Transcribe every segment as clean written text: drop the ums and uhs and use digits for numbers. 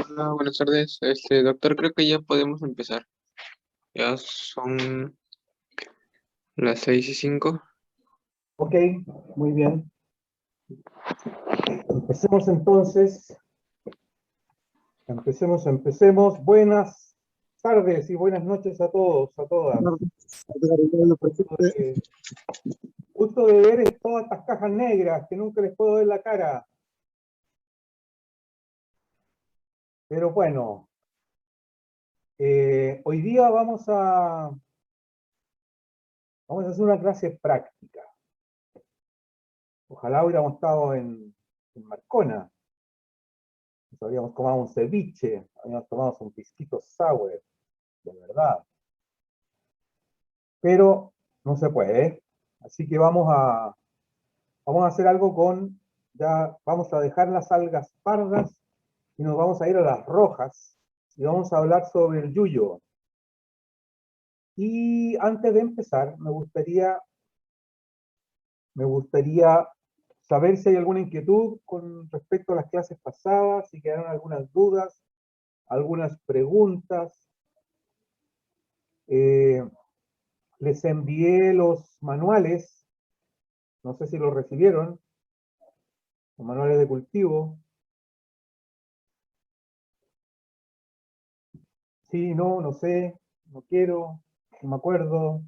Hola, buenas tardes. Doctor, creo que ya podemos empezar. Ya son las 6:05. Ok, muy bien. Empecemos entonces. Empecemos. Buenas tardes y buenas noches a todos, a todas. Eh, Gusto de ver todas estas cajas negras que nunca les puedo ver la cara. Pero bueno, hoy día vamos a hacer una clase práctica. Ojalá hubiéramos estado en Marcona. Nos habríamos tomado un ceviche, habríamos tomado un pisquito sour, de verdad. Pero no se puede, ¿eh? Así que vamos a hacer algo ya vamos a dejar las algas pardas y nos vamos a ir a las rojas y vamos a hablar sobre el yuyo. Y antes de empezar, me gustaría saber si hay alguna inquietud con respecto a las clases pasadas, si quedaron algunas dudas, algunas preguntas. Eh, Les envié los manuales, no sé si los recibieron, los manuales de cultivo. Sí, no, no sé, no quiero, no me acuerdo.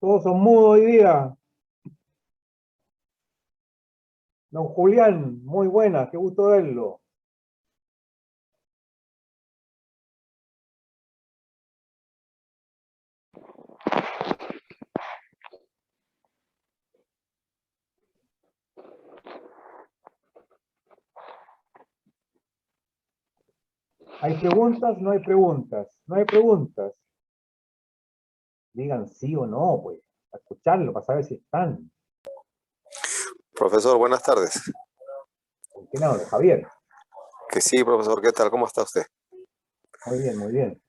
Todos son mudos hoy día. Don Julián, muy buena, qué gusto verlo. ¿Hay preguntas? No hay preguntas. No hay preguntas. Digan sí o no, pues. Para escucharlo, para saber si están. Profesor, buenas tardes. ¿Con quién hablo? Javier. Que sí, profesor, ¿qué tal? ¿Cómo está usted? Muy bien, muy bien.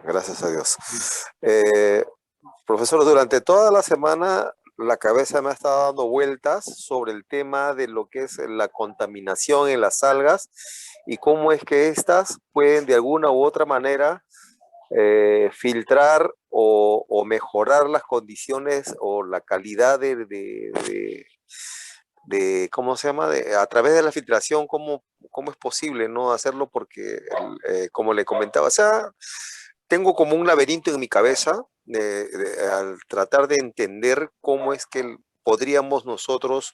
Gracias a Dios. Profesor, durante toda la semana la cabeza me ha estado dando vueltas sobre el tema de lo que es la contaminación en las algas y cómo es que éstas pueden de alguna u otra manera filtrar o mejorar las condiciones o la calidad ¿cómo se llama? A través de la filtración, ¿cómo es posible no hacerlo? Porque, como le comentaba, o sea, tengo como un laberinto en mi cabeza al tratar de entender cómo es que podríamos nosotros,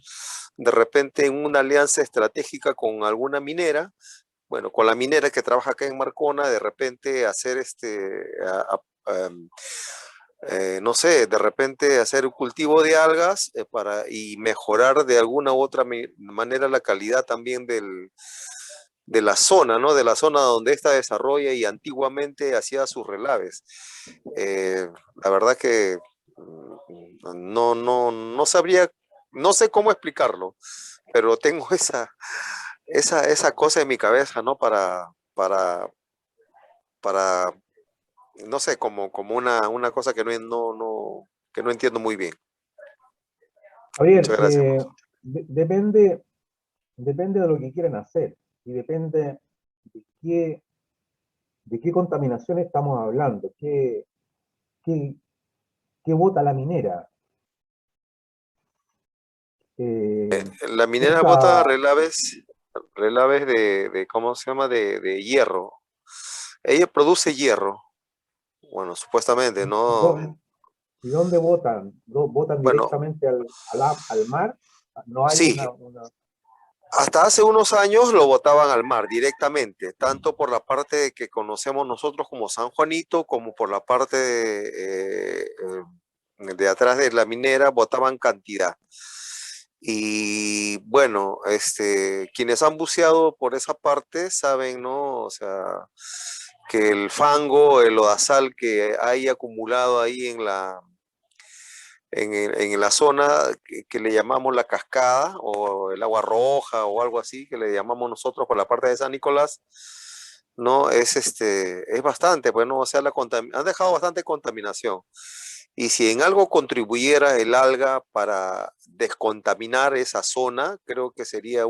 de repente, en una alianza estratégica con alguna minera, bueno, con la minera que trabaja acá en Marcona, de repente hacer no sé, de repente hacer un cultivo de algas y mejorar de alguna u otra manera la calidad también de la zona, ¿no? De la zona donde ésta desarrolla y antiguamente hacía sus relaves. La verdad que no sabría, no sé cómo explicarlo, pero tengo esa cosa en mi cabeza, ¿no? Para no sé, como una cosa que que no entiendo muy bien. Javier, Muchas gracias, profesor. depende de lo que quieran hacer y depende de qué contaminación estamos hablando, qué, qué bota la minera. La minera bota Usa, relaves ¿cómo se llama? De hierro. Ella produce hierro. Bueno, supuestamente, ¿y ¿no? dónde, y dónde botan? ¿Botan Bueno, directamente al mar? No hay sí, hasta hace unos años lo botaban al mar directamente, tanto por la parte que conocemos nosotros como San Juanito, como por la parte de atrás de la minera, botaban cantidad. Y bueno, quienes han buceado por esa parte saben, ¿no? O sea, que el fango, el lodazal que hay acumulado ahí en la zona que le llamamos la cascada o el agua roja o algo así, que le llamamos nosotros por la parte de San Nicolás, ¿no? Es bastante, pues, ¿no? O sea, han dejado bastante contaminación. Y si en algo contribuyera el alga para descontaminar esa zona, creo que sería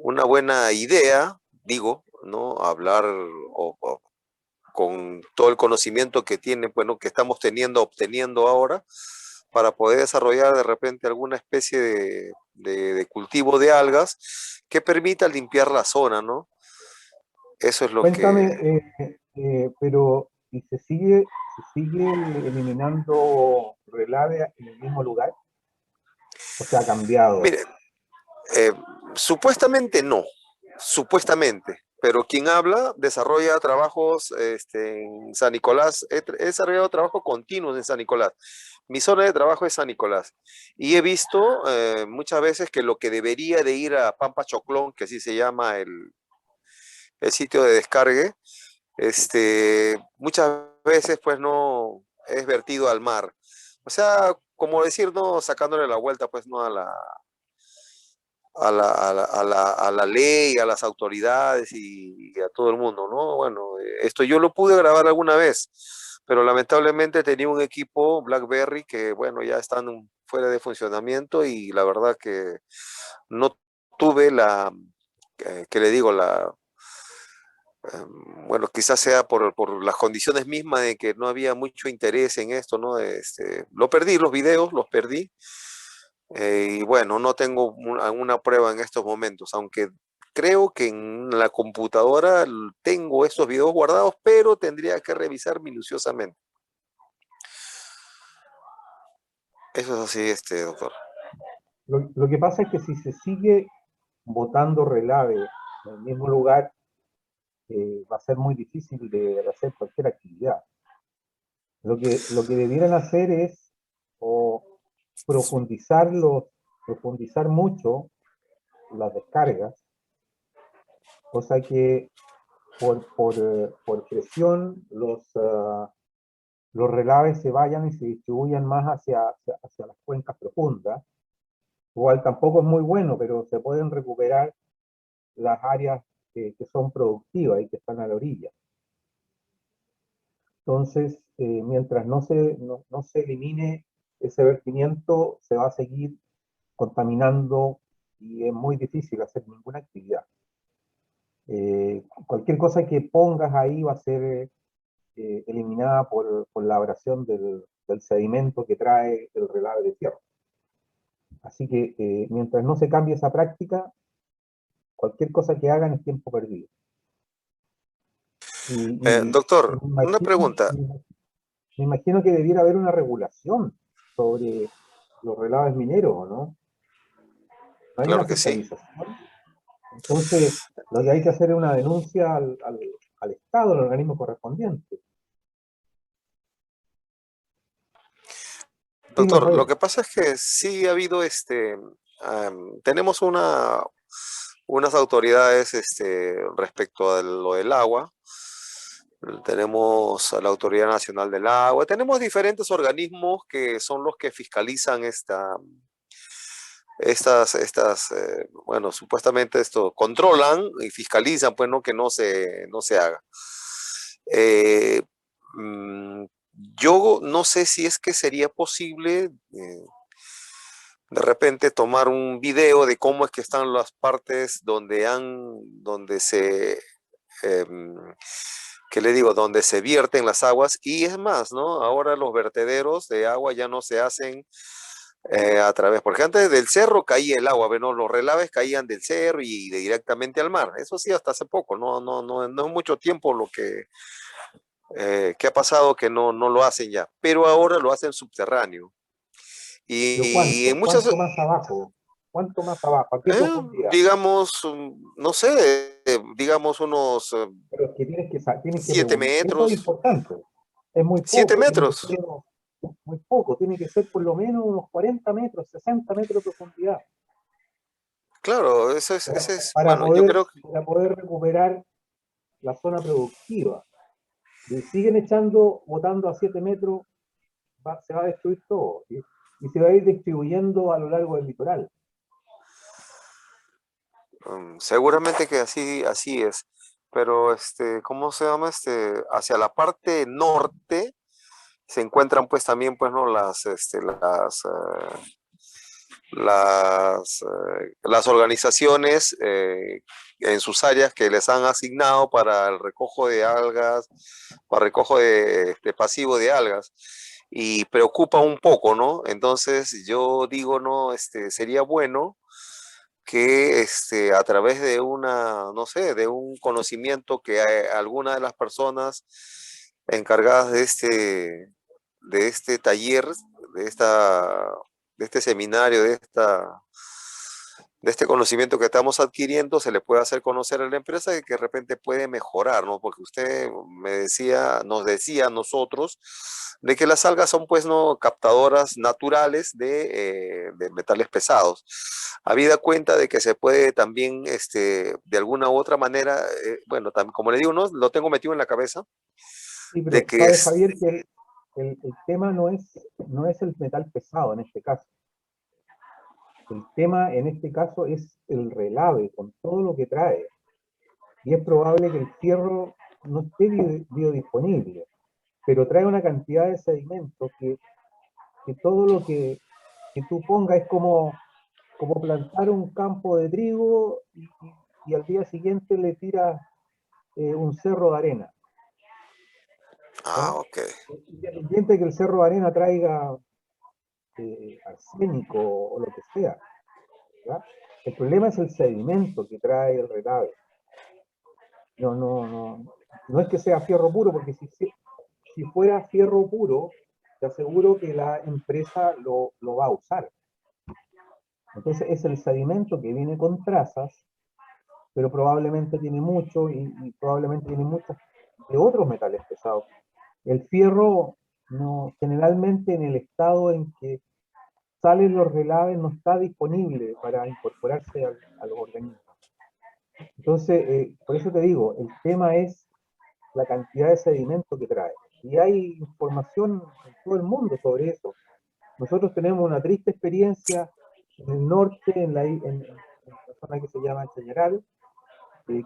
una buena idea, digo, ¿no? Hablar con todo el conocimiento que tiene, bueno, que estamos obteniendo ahora, para poder desarrollar de repente alguna especie de cultivo de algas que permita limpiar la zona, ¿no? Eso es lo Cuéntame, que... pero ¿y se sigue eliminando relave en el mismo lugar? ¿O se ha cambiado? Mire, eh, supuestamente no, supuestamente, pero quien habla desarrolla trabajos en San Nicolás, he desarrollado trabajos continuos en San Nicolás. Mi zona de trabajo es San Nicolás y he visto muchas veces que lo que debería de ir a Pampa Choclón, que así se llama el sitio de descargue, muchas veces pues no es vertido al mar. O sea, como decir, no sacándole la vuelta pues no a la ley, a las autoridades y a todo el mundo, ¿no? Bueno, esto yo lo pude grabar alguna vez, pero lamentablemente tenía un equipo BlackBerry que, bueno, ya están fuera de funcionamiento y la verdad que no tuve que le digo, bueno, quizás sea por las condiciones mismas de que no había mucho interés en esto, ¿no? Lo perdí, los videos los perdí. Y bueno, no tengo alguna prueba en estos momentos, aunque creo que en la computadora tengo esos videos guardados, pero tendría que revisar minuciosamente. Eso es así, doctor. Lo que pasa es que si se sigue botando relave en el mismo lugar, va a ser muy difícil de hacer cualquier actividad. Lo que debieran hacer es o profundizar mucho las descargas, cosa que por presión los relaves se vayan y se distribuyan más hacia las cuencas profundas. Igual tampoco es muy bueno, pero se pueden recuperar las áreas que son productivas y que están a la orilla. Entonces, mientras no se elimine ese vertimiento, se va a seguir contaminando y es muy difícil hacer ninguna actividad. Cualquier cosa que pongas ahí va a ser eliminada por la abrasión del sedimento que trae el relave de tierra. Así que mientras no se cambie esa práctica, cualquier cosa que hagan es tiempo perdido. Y Doctor, una pregunta. me imagino que debiera haber una regulación sobre los relaves mineros, ¿no? No hay una Claro que sí. fiscalización. Entonces, lo que hay que hacer es una denuncia al Estado, al organismo correspondiente. Dime, Doctor, lo Javier. que pasa es que sí ha habido tenemos unas autoridades respecto a lo del agua. Tenemos a la Autoridad Nacional del Agua, tenemos diferentes organismos que son los que fiscalizan bueno, supuestamente esto, controlan y fiscalizan, pues, ¿no? Que no se haga. Eh, mm, yo no sé si es que sería posible de repente tomar un video de cómo es que están las partes donde em, ¿qué le digo? Donde se vierten las aguas. Y es más, ¿no? Ahora los vertederos de agua ya no se hacen a través, porque antes del cerro caía el agua, ¿no? Los relaves caían del cerro y directamente al mar. Eso sí, hasta hace poco, no es mucho tiempo lo que ha pasado que no lo hacen ya, pero ahora lo hacen subterráneo. ¿Pero Y cuánto? en muchas, ¿Cuánto más abajo? ¿Cuánto más abajo? ¿A qué profundidad? digamos, no sé, digamos unos Pero es que tienes que 7 regular. Eso es metros, importante. Es muy 7 poco, tiene que metros, ser muy poco, tiene que ser por lo menos unos 40 metros, 60 metros de profundidad, claro, para, ese es, para bueno, yo poder, creo que, para poder recuperar la zona productiva. Si siguen botando a 7 metros, se va a destruir todo, ¿sí? Y se va a ir distribuyendo a lo largo del litoral. seguramente que así es, pero ¿cómo se llama? Hacia la parte norte se encuentran pues también pues no las las organizaciones en sus áreas que les han asignado para el recojo de algas, para recojo de pasivo de algas. Y preocupa un poco, ¿no? Entonces yo digo, no, sería bueno que a través de una, no sé, de un conocimiento que alguna de las personas encargadas de este taller, de esta, de este seminario, de este conocimiento que estamos adquiriendo, se le puede hacer conocer a la empresa y que de repente puede mejorar, ¿no? Porque usted nos decía a nosotros, de que las algas son, pues, no captadoras naturales de metales pesados. Habida cuenta de que se puede también, de alguna u otra manera, bueno, como le digo, ¿no? Lo tengo metido en la cabeza, Sí, de pero que sabe, Javier, que el tema no es el metal pesado en este caso. El tema en este caso es el relave con todo lo que trae. Y es probable que el fierro no esté biodisponible, pero trae una cantidad de sedimento que todo lo que tú pongas es como plantar un campo de trigo y al día siguiente le tiras un cerro de arena. ¿Ya? ok. Independiente de que el cerro de arena traiga arsénico o lo que sea. ¿Ya? El problema es el sedimento que trae el relave. No es que sea fierro puro, porque si fuera fierro puro, te aseguro que la empresa lo va a usar. Entonces es el sedimento que viene con trazas, pero probablemente tiene mucho y probablemente tiene muchos de otros metales pesados. El fierro, no, generalmente en el estado en que salen los relaves, no está disponible para incorporarse a los organismos. Entonces, por eso te digo, el tema es la cantidad de sedimento que trae. Y hay información en todo el mundo sobre eso. Nosotros tenemos una triste experiencia en el norte, en la zona que se llama Chañaral,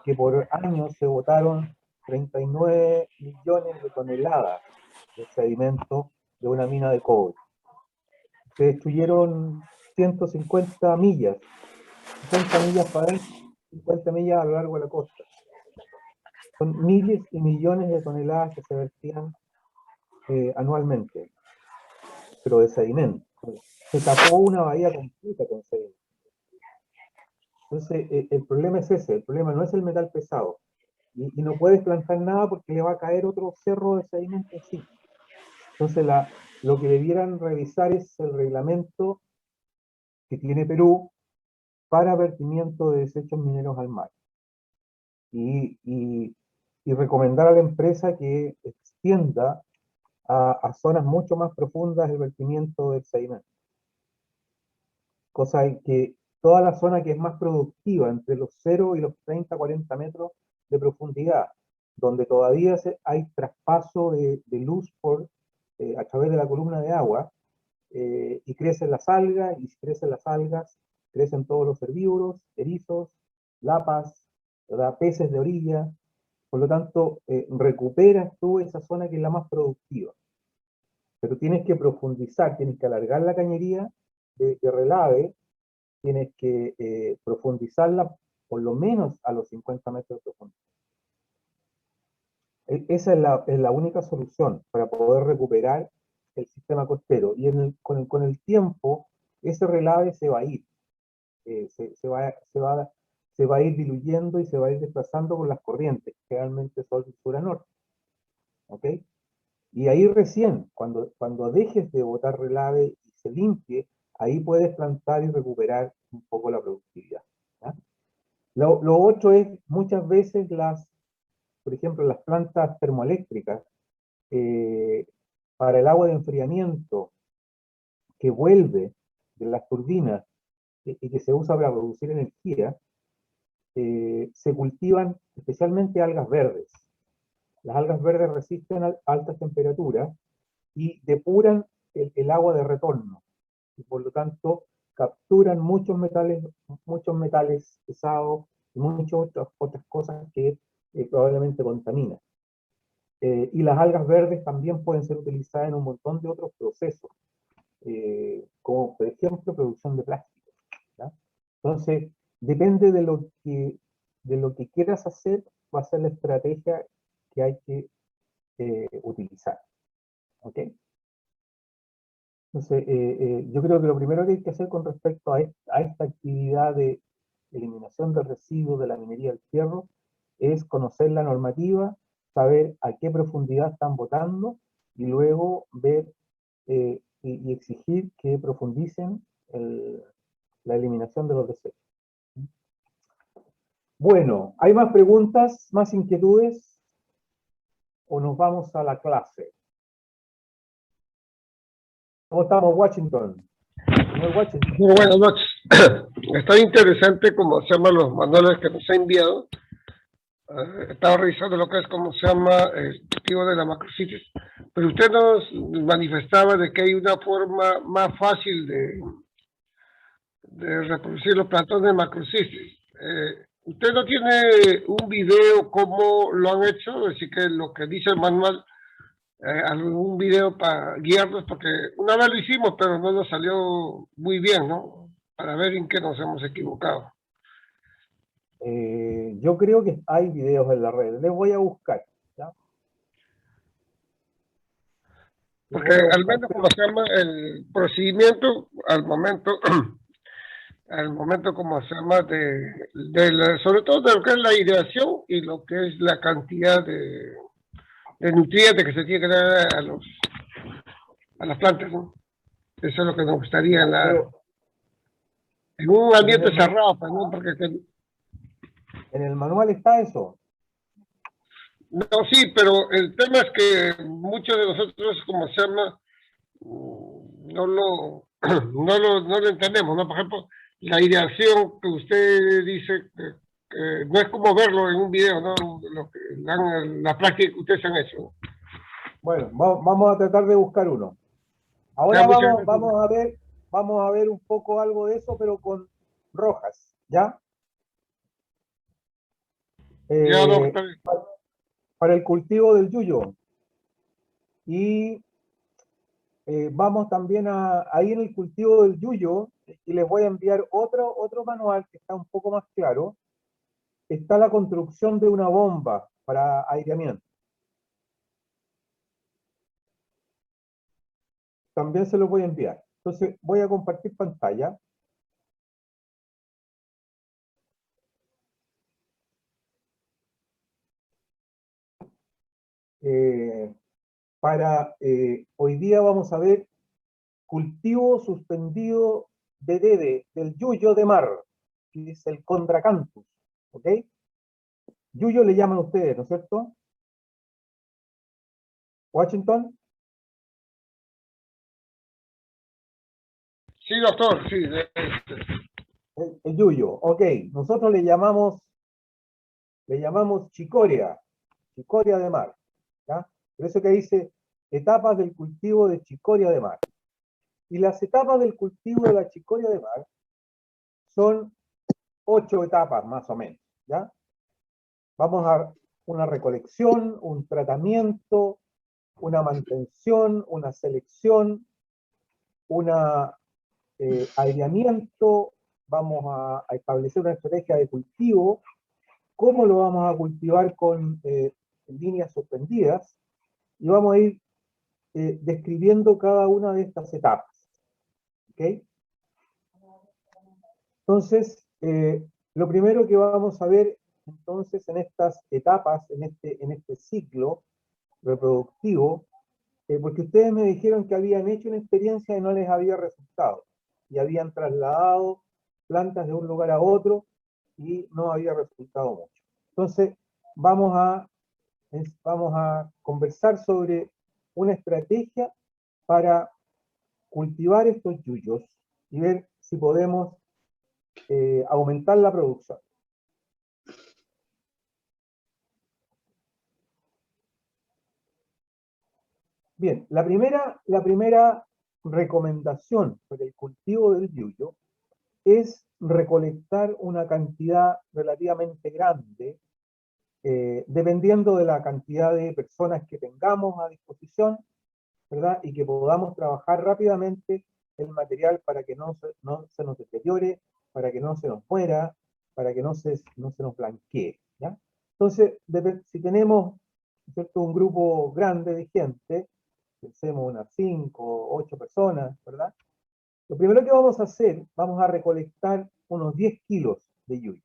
que por años se botaron 39 millones de toneladas de sedimento de una mina de cobre. Se destruyeron 150 millas, 60 millas para adentro, 50 millas a lo largo de la costa. Son miles y millones de toneladas que se vertían anualmente, pero de sedimento. Se tapó una bahía completa con sedimento. Entonces, el problema es ese, el problema no es el metal pesado. Y no puedes plantar nada porque le va a caer otro cerro de sedimento encima. Entonces, lo que debieran revisar es el reglamento que tiene Perú para vertimiento de desechos mineros al mar. Y recomendar a la empresa que extienda a zonas mucho más profundas el vertimiento del sedimento. Cosa que toda la zona que es más productiva, entre los 0 y los 30, 40 metros de profundidad, donde todavía hay traspaso de luz a través de la columna de agua, y crecen las algas, y si crecen las algas, crecen todos los herbívoros, erizos, lapas, ¿verdad? Peces de orilla. Por lo tanto, recuperas tú esa zona que es la más productiva. Pero tienes que profundizar, tienes que alargar la cañería de relave, tienes que profundizarla por lo menos a los 50 metros de profundidad. Esa es la única solución para poder recuperar el sistema costero. Y con el tiempo, ese relave se va a ir. Se va a ir diluyendo y se va a ir desplazando por las corrientes, que realmente son de sur a norte. ¿Ok? Y ahí recién, cuando dejes de botar relave y se limpie, ahí puedes plantar y recuperar un poco la productividad. ¿Ya? Lo otro es, muchas veces por ejemplo, las plantas termoeléctricas, eh, para el agua de enfriamiento que vuelve de las turbinas y que se usa para producir energía, se cultivan especialmente algas verdes. Las algas verdes resisten altas temperaturas y depuran el agua de retorno. Y por lo tanto, capturan muchos metales pesados y muchas otras cosas que probablemente contaminan. Y las algas verdes también pueden ser utilizadas en un montón de otros procesos, como por ejemplo producción de plástico. Entonces, depende de lo que quieras hacer, va a ser la estrategia que hay que utilizar. ¿Ok? Entonces, yo creo que lo primero que hay que hacer con respecto a esta actividad de eliminación de residuos de la minería del fierro es conocer la normativa, saber a qué profundidad están botando y luego ver y exigir que profundicen la eliminación de los desechos. Bueno, ¿hay más preguntas, más inquietudes? ¿O nos vamos a la clase? ¿Cómo estamos, Washington? Señor Washington. Muy buenas noches. Está interesante cómo se llaman los manuales que nos ha enviado. Estaba revisando lo que es, cómo se llama, el cultivo de la macrocitis. Pero usted nos manifestaba de que hay una forma más fácil de reproducir los plantones de macrocitis. ¿Usted no tiene un video cómo lo han hecho? Así que lo que dice el manual, algún video para guiarnos, porque una vez lo hicimos, pero no nos salió muy bien, ¿no? Para ver en qué nos hemos equivocado. Yo creo que hay videos en la red, les voy a buscar, ¿ya? Porque al menos como se llama el procedimiento, al momento como se llama sobre todo de lo que es la ideación y lo que es la cantidad de nutrientes que se tiene que dar a las plantas, ¿no? Eso es lo que nos gustaría en un ambiente cerrado, ¿no? Porque en el manual está eso. no, sí, pero el tema es que muchos de nosotros, como se llama, no lo entendemos, ¿no? Por ejemplo, la ideación que usted dice que no es como verlo en un video, ¿no? La práctica que ustedes han hecho, ¿no? Bueno, vamos a tratar de buscar uno. Ahora vamos a ver un poco algo de eso, pero con rojas, ¿ya? Ya, no, está bien. Para el cultivo del yuyo. Y vamos también ahí en el cultivo del yuyo, y les voy a enviar otro manual que está un poco más claro. Está la construcción de una bomba para aireamiento. También se los voy a enviar. Entonces voy a compartir pantalla. Hoy día vamos a ver cultivo suspendido de dede, del yuyo de mar, que es el Chondrocalathus, ¿ok? Yuyo le llaman ustedes, ¿no es cierto? Washington. Sí, doctor, sí. El yuyo, ok. Nosotros le llamamos chicoria de mar, ¿ya? Por eso que dice etapas del cultivo de chicoria de mar. Y las etapas del cultivo de la chicoria de mar son 8 etapas más o menos, ¿ya? Vamos a una recolección, un tratamiento, una mantención, una selección, un aireamiento, vamos a establecer una estrategia de cultivo, cómo lo vamos a cultivar con líneas suspendidas, y vamos a ir describiendo cada una de estas etapas. ¿Ok? Entonces, lo primero que vamos a ver entonces en estas etapas, en este ciclo reproductivo, porque ustedes me dijeron que habían hecho una experiencia y no les había resultado, y habían trasladado plantas de un lugar a otro y no había resultado mucho. Entonces, vamos a conversar sobre una estrategia para cultivar estos yuyos y ver si podemos aumentar la producción. Bien, la primera recomendación para el cultivo del yuyo es recolectar una cantidad relativamente grande, dependiendo de la cantidad de personas que tengamos a disposición, ¿verdad? Y que podamos trabajar rápidamente el material para que no se nos deteriore para que no se nos muera, para que no se nos blanquee, ¿ya? Entonces, si tenemos, ¿cierto?, un grupo grande de gente, pensemos unas 5 o 8 personas, ¿verdad? Lo primero que vamos a hacer, vamos a recolectar unos 10 kilos de yuyo.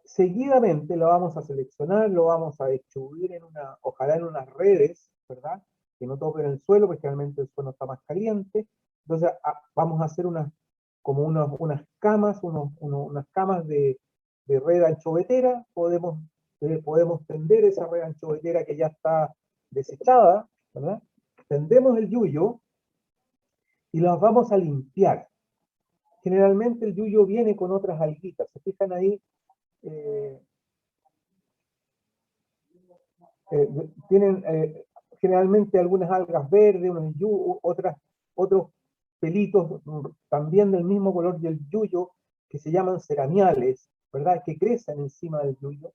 Seguidamente lo vamos a seleccionar, lo vamos a distribuir ojalá en unas redes, ¿verdad?, que no toquen el suelo, porque realmente el suelo está más caliente. Entonces vamos a hacer unas camas, unas camas de red anchovetera. Podemos tender esa red anchovetera que ya está desechada, ¿verdad? Tendemos el yuyo y las vamos a limpiar. Generalmente el yuyo viene con otras alguitas, ¿se fijan ahí? Tienen generalmente algunas algas verdes, otros pelitos también del mismo color del yuyo, que se llaman ceraniales, ¿verdad?, que crecen encima del yuyo,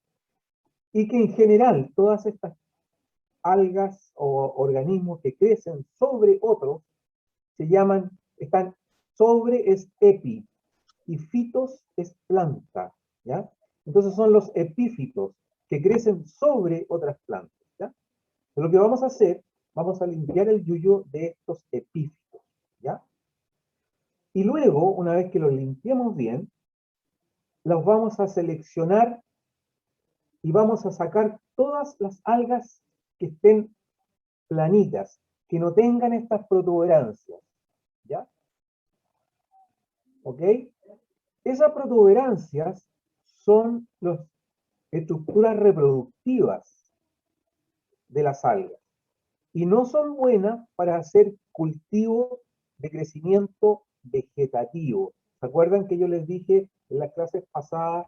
y que en general todas estas algas o organismos que crecen sobre otros sobre es epi, y fitos es planta, ¿ya? Entonces son los epífitos, que crecen sobre otras plantas, ¿ya? Lo que vamos a hacer, vamos a limpiar el yuyo de estos epífitos, ¿ya? Y luego, una vez que los limpiemos bien, los vamos a seleccionar y vamos a sacar todas las algas que estén planitas, que no tengan estas protuberancias, ¿ya? ¿Ok? Esas protuberancias son las estructuras reproductivas de las algas y no son buenas para hacer cultivo de crecimiento vegetativo. ¿Se acuerdan que yo les dije en las clases pasadas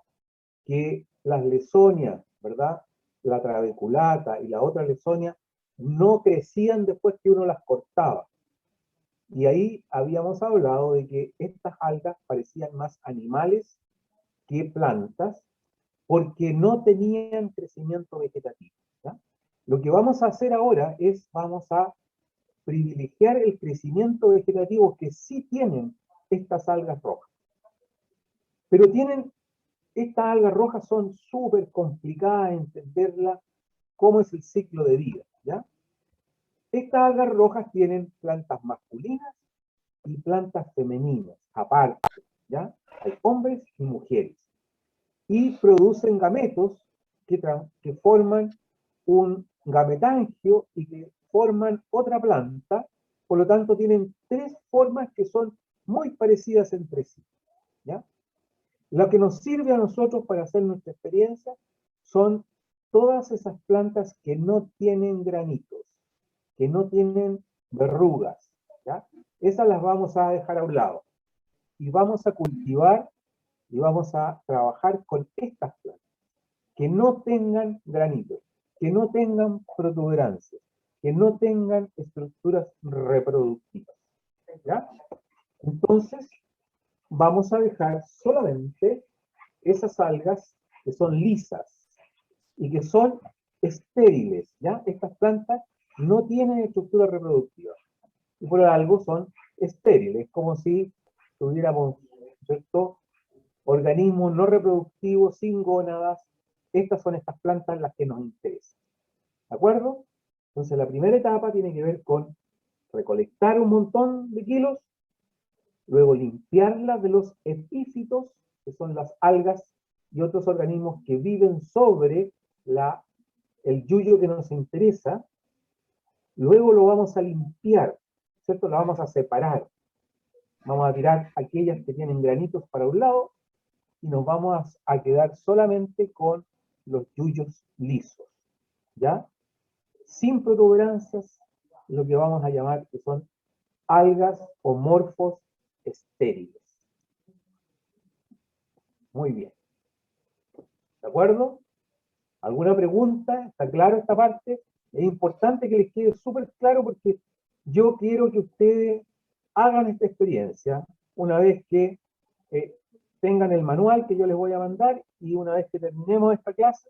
que las lesonias, ¿verdad?, la trabeculata y la otra lesonia no crecían después que uno las cortaba? Y ahí habíamos hablado de que estas algas parecían más animales que plantas, porque no tenían crecimiento vegetativo, ¿ya? Lo que vamos a hacer ahora es, vamos a privilegiar el crecimiento vegetativo que sí tienen estas algas rojas. Pero estas algas rojas son súper complicadas de entenderlas, cómo es el ciclo de vida, ¿ya? Estas algas rojas tienen plantas masculinas y plantas femeninas, aparte, ¿ya? Hay hombres y mujeres. Y producen gametos que forman un gametangio y que forman otra planta. Por lo tanto, tienen 3 formas que son muy parecidas entre sí, ¿ya? Lo que nos sirve a nosotros para hacer nuestra experiencia son todas esas plantas que no tienen granitos, que no tienen verrugas, ¿ya? Esas las vamos a dejar a un lado. Y vamos a cultivar y vamos a trabajar con estas plantas, que no tengan granitos, que no tengan protuberancias, que no tengan estructuras reproductivas, ¿ya? Entonces, vamos a dejar solamente esas algas que son lisas y que son estériles, ¿ya? Estas plantas no tienen estructura reproductiva y por algo son estériles, como si tuviéramos, ¿cierto?, organismos no reproductivos, sin gónadas. Estas son estas plantas las que nos interesan, ¿de acuerdo? Entonces la primera etapa tiene que ver con recolectar un montón de kilos, luego limpiarlas de los epífitos, que son las algas y otros organismos que viven sobre el yuyo que nos interesa. Luego lo vamos a limpiar, ¿cierto? Lo vamos a separar. Vamos a tirar aquellas que tienen granitos para un lado y nos vamos a quedar solamente con los yuyos lisos, ¿ya? Sin protuberancias, lo que vamos a llamar que son algas o morfos estériles. Muy bien. ¿De acuerdo? ¿Alguna pregunta? ¿Está claro esta parte? Es importante que les quede súper claro porque yo quiero que ustedes hagan esta experiencia una vez que tengan el manual que yo les voy a mandar y una vez que terminemos esta clase,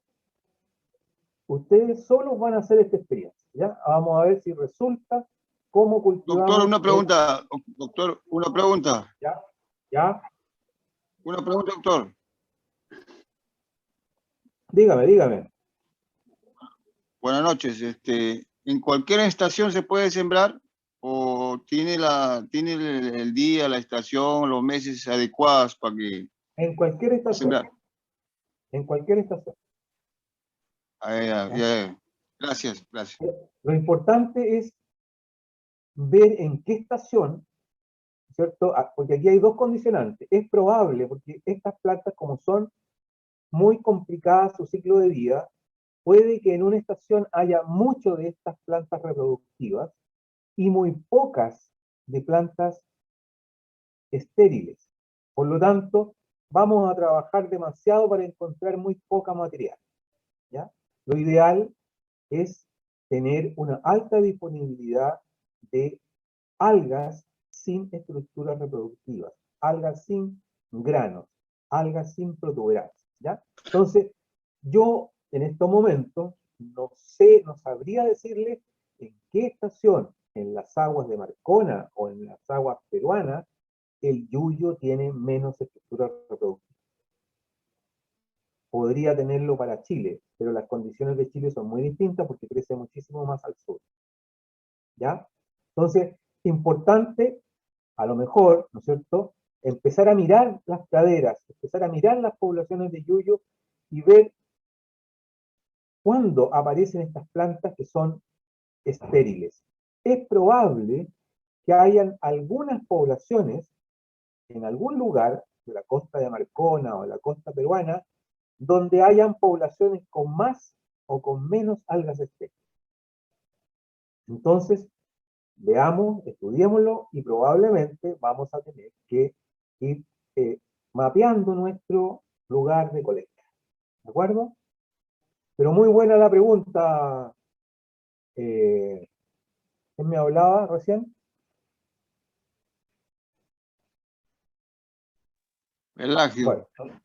ustedes solos van a hacer esta experiencia, ¿ya? Vamos a ver si resulta cómo cultivamos... Doctor, una pregunta. Doctor, una pregunta. ¿Ya? ¿Ya? Una pregunta, doctor. Dígame, dígame. Buenas noches. ¿En cualquier estación se puede sembrar o tiene el día, la estación, los meses adecuados para que En cualquier estación. sembrar? En cualquier estación. Ya. Gracias. Lo importante es ver en qué estación, ¿cierto? Porque aquí hay dos condicionantes. Es probable, porque estas plantas, como son muy complicadas su ciclo de vida, puede que en una estación haya mucho de estas plantas reproductivas y muy pocas de plantas estériles. Por lo tanto, vamos a trabajar demasiado para encontrar muy poca material, ¿ya? Lo ideal es tener una alta disponibilidad de algas sin estructuras reproductivas, algas sin granos, algas sin protuberancias, ¿ya? Entonces, yo en estos momentos no sabría decirle en qué estación, en las aguas de Marcona o en las aguas peruanas, el yuyo tiene menos estructuras reproductivas. Podría tenerlo para Chile, pero las condiciones de Chile son muy distintas porque crece muchísimo más al sur, ¿ya? Entonces, importante, a lo mejor, ¿no es cierto?, empezar a mirar las praderas, empezar a mirar las poblaciones de yuyo y ver cuándo aparecen estas plantas que son estériles. Es probable que hayan algunas poblaciones en algún lugar de la costa de Marcona o de la costa peruana donde hayan poblaciones con más o con menos algas estériles. Entonces, veamos, estudiémoslo y probablemente vamos a tener que ir mapeando nuestro lugar de colecta. ¿De acuerdo? Pero muy buena la pregunta. ¿Quién me hablaba recién? Pelagio. Bueno,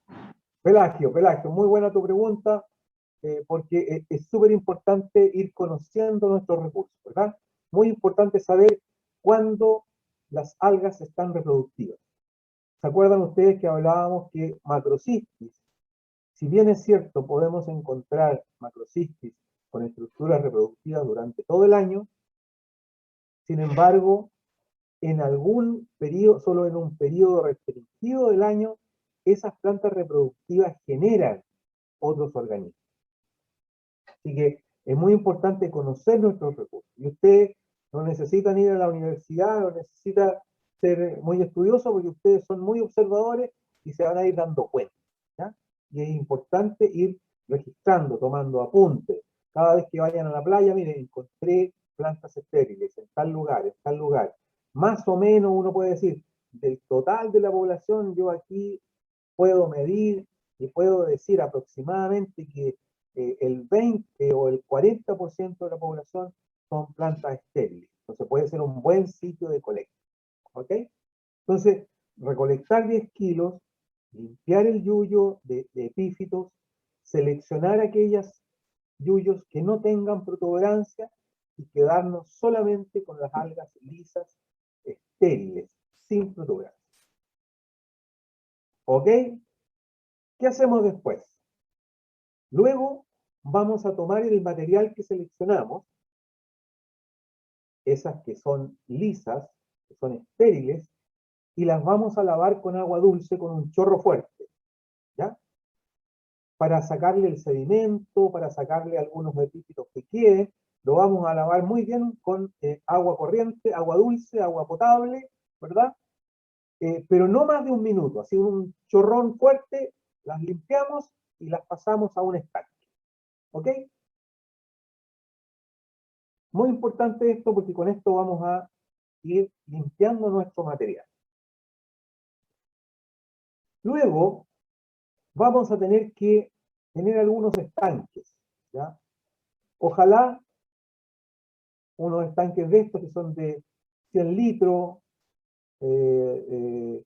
Pelagio, muy buena tu pregunta, porque es súper importante ir conociendo nuestros recursos, ¿verdad? Muy importante saber cuándo las algas están reproductivas. ¿Se acuerdan ustedes que hablábamos que macrocistis, si bien es cierto, podemos encontrar macrocistis con estructuras reproductivas durante todo el año, sin embargo, en algún periodo, solo en un periodo restringido del año, esas plantas reproductivas generan otros organismos. Así que es muy importante conocer nuestros recursos. Y ustedes no necesitan ir a la universidad, no necesitan ser muy estudiosos, porque ustedes son muy observadores y se van a ir dando cuenta, ¿ya? Y es importante ir registrando, tomando apuntes. Cada vez que vayan a la playa, miren, encontré plantas estériles en tal lugar, en tal lugar. Más o menos uno puede decir, del total de la población, yo aquí puedo medir y puedo decir aproximadamente que el 20 o el 40% de la población son plantas estériles. Entonces puede ser un buen sitio de colecta. ¿Ok? Entonces, recolectar 10 kilos, limpiar el yuyo de epífitos, seleccionar aquellas yuyos que no tengan protuberancia y quedarnos solamente con las algas lisas estériles, sin protuberancia. ¿Ok? ¿Qué hacemos después? Luego vamos a tomar el material que seleccionamos, esas que son lisas, que son estériles, y las vamos a lavar con agua dulce con un chorro fuerte, ¿ya? Para sacarle el sedimento, para sacarle algunos epífitos que queden, lo vamos a lavar muy bien con agua corriente, agua dulce, agua potable, ¿verdad? Pero no más de un minuto, así un chorrón fuerte, las limpiamos y las pasamos a un estanque, ¿ok? Muy importante esto porque con esto vamos a ir limpiando nuestro material. Luego vamos a tener que tener algunos estanques, ¿ya? Ojalá unos estanques de estos que son de 100 litros, de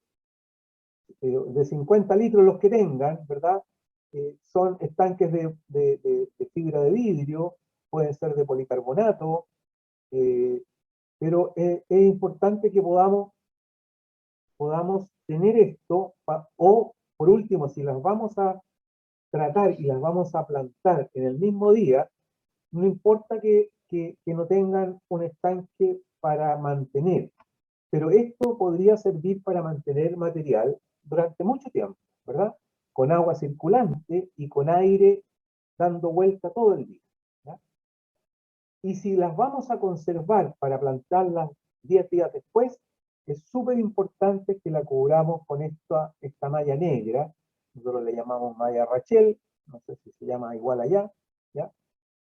50 litros los que tengan, ¿verdad? Son estanques de fibra de vidrio, pueden ser de policarbonato, pero es importante que podamos podamos tener esto, o por último, si las vamos a tratar y las vamos a plantar en el mismo día, no importa que no tengan un estanque para mantener, pero esto podría servir para mantener material durante mucho tiempo, ¿verdad? Con agua circulante y con aire dando vuelta todo el día, ¿ya? Y si las vamos a conservar para plantarlas 10 días después, es súper importante que la cubramos con esta malla negra, nosotros le llamamos malla Rachel, no sé si se llama igual allá, ¿ya?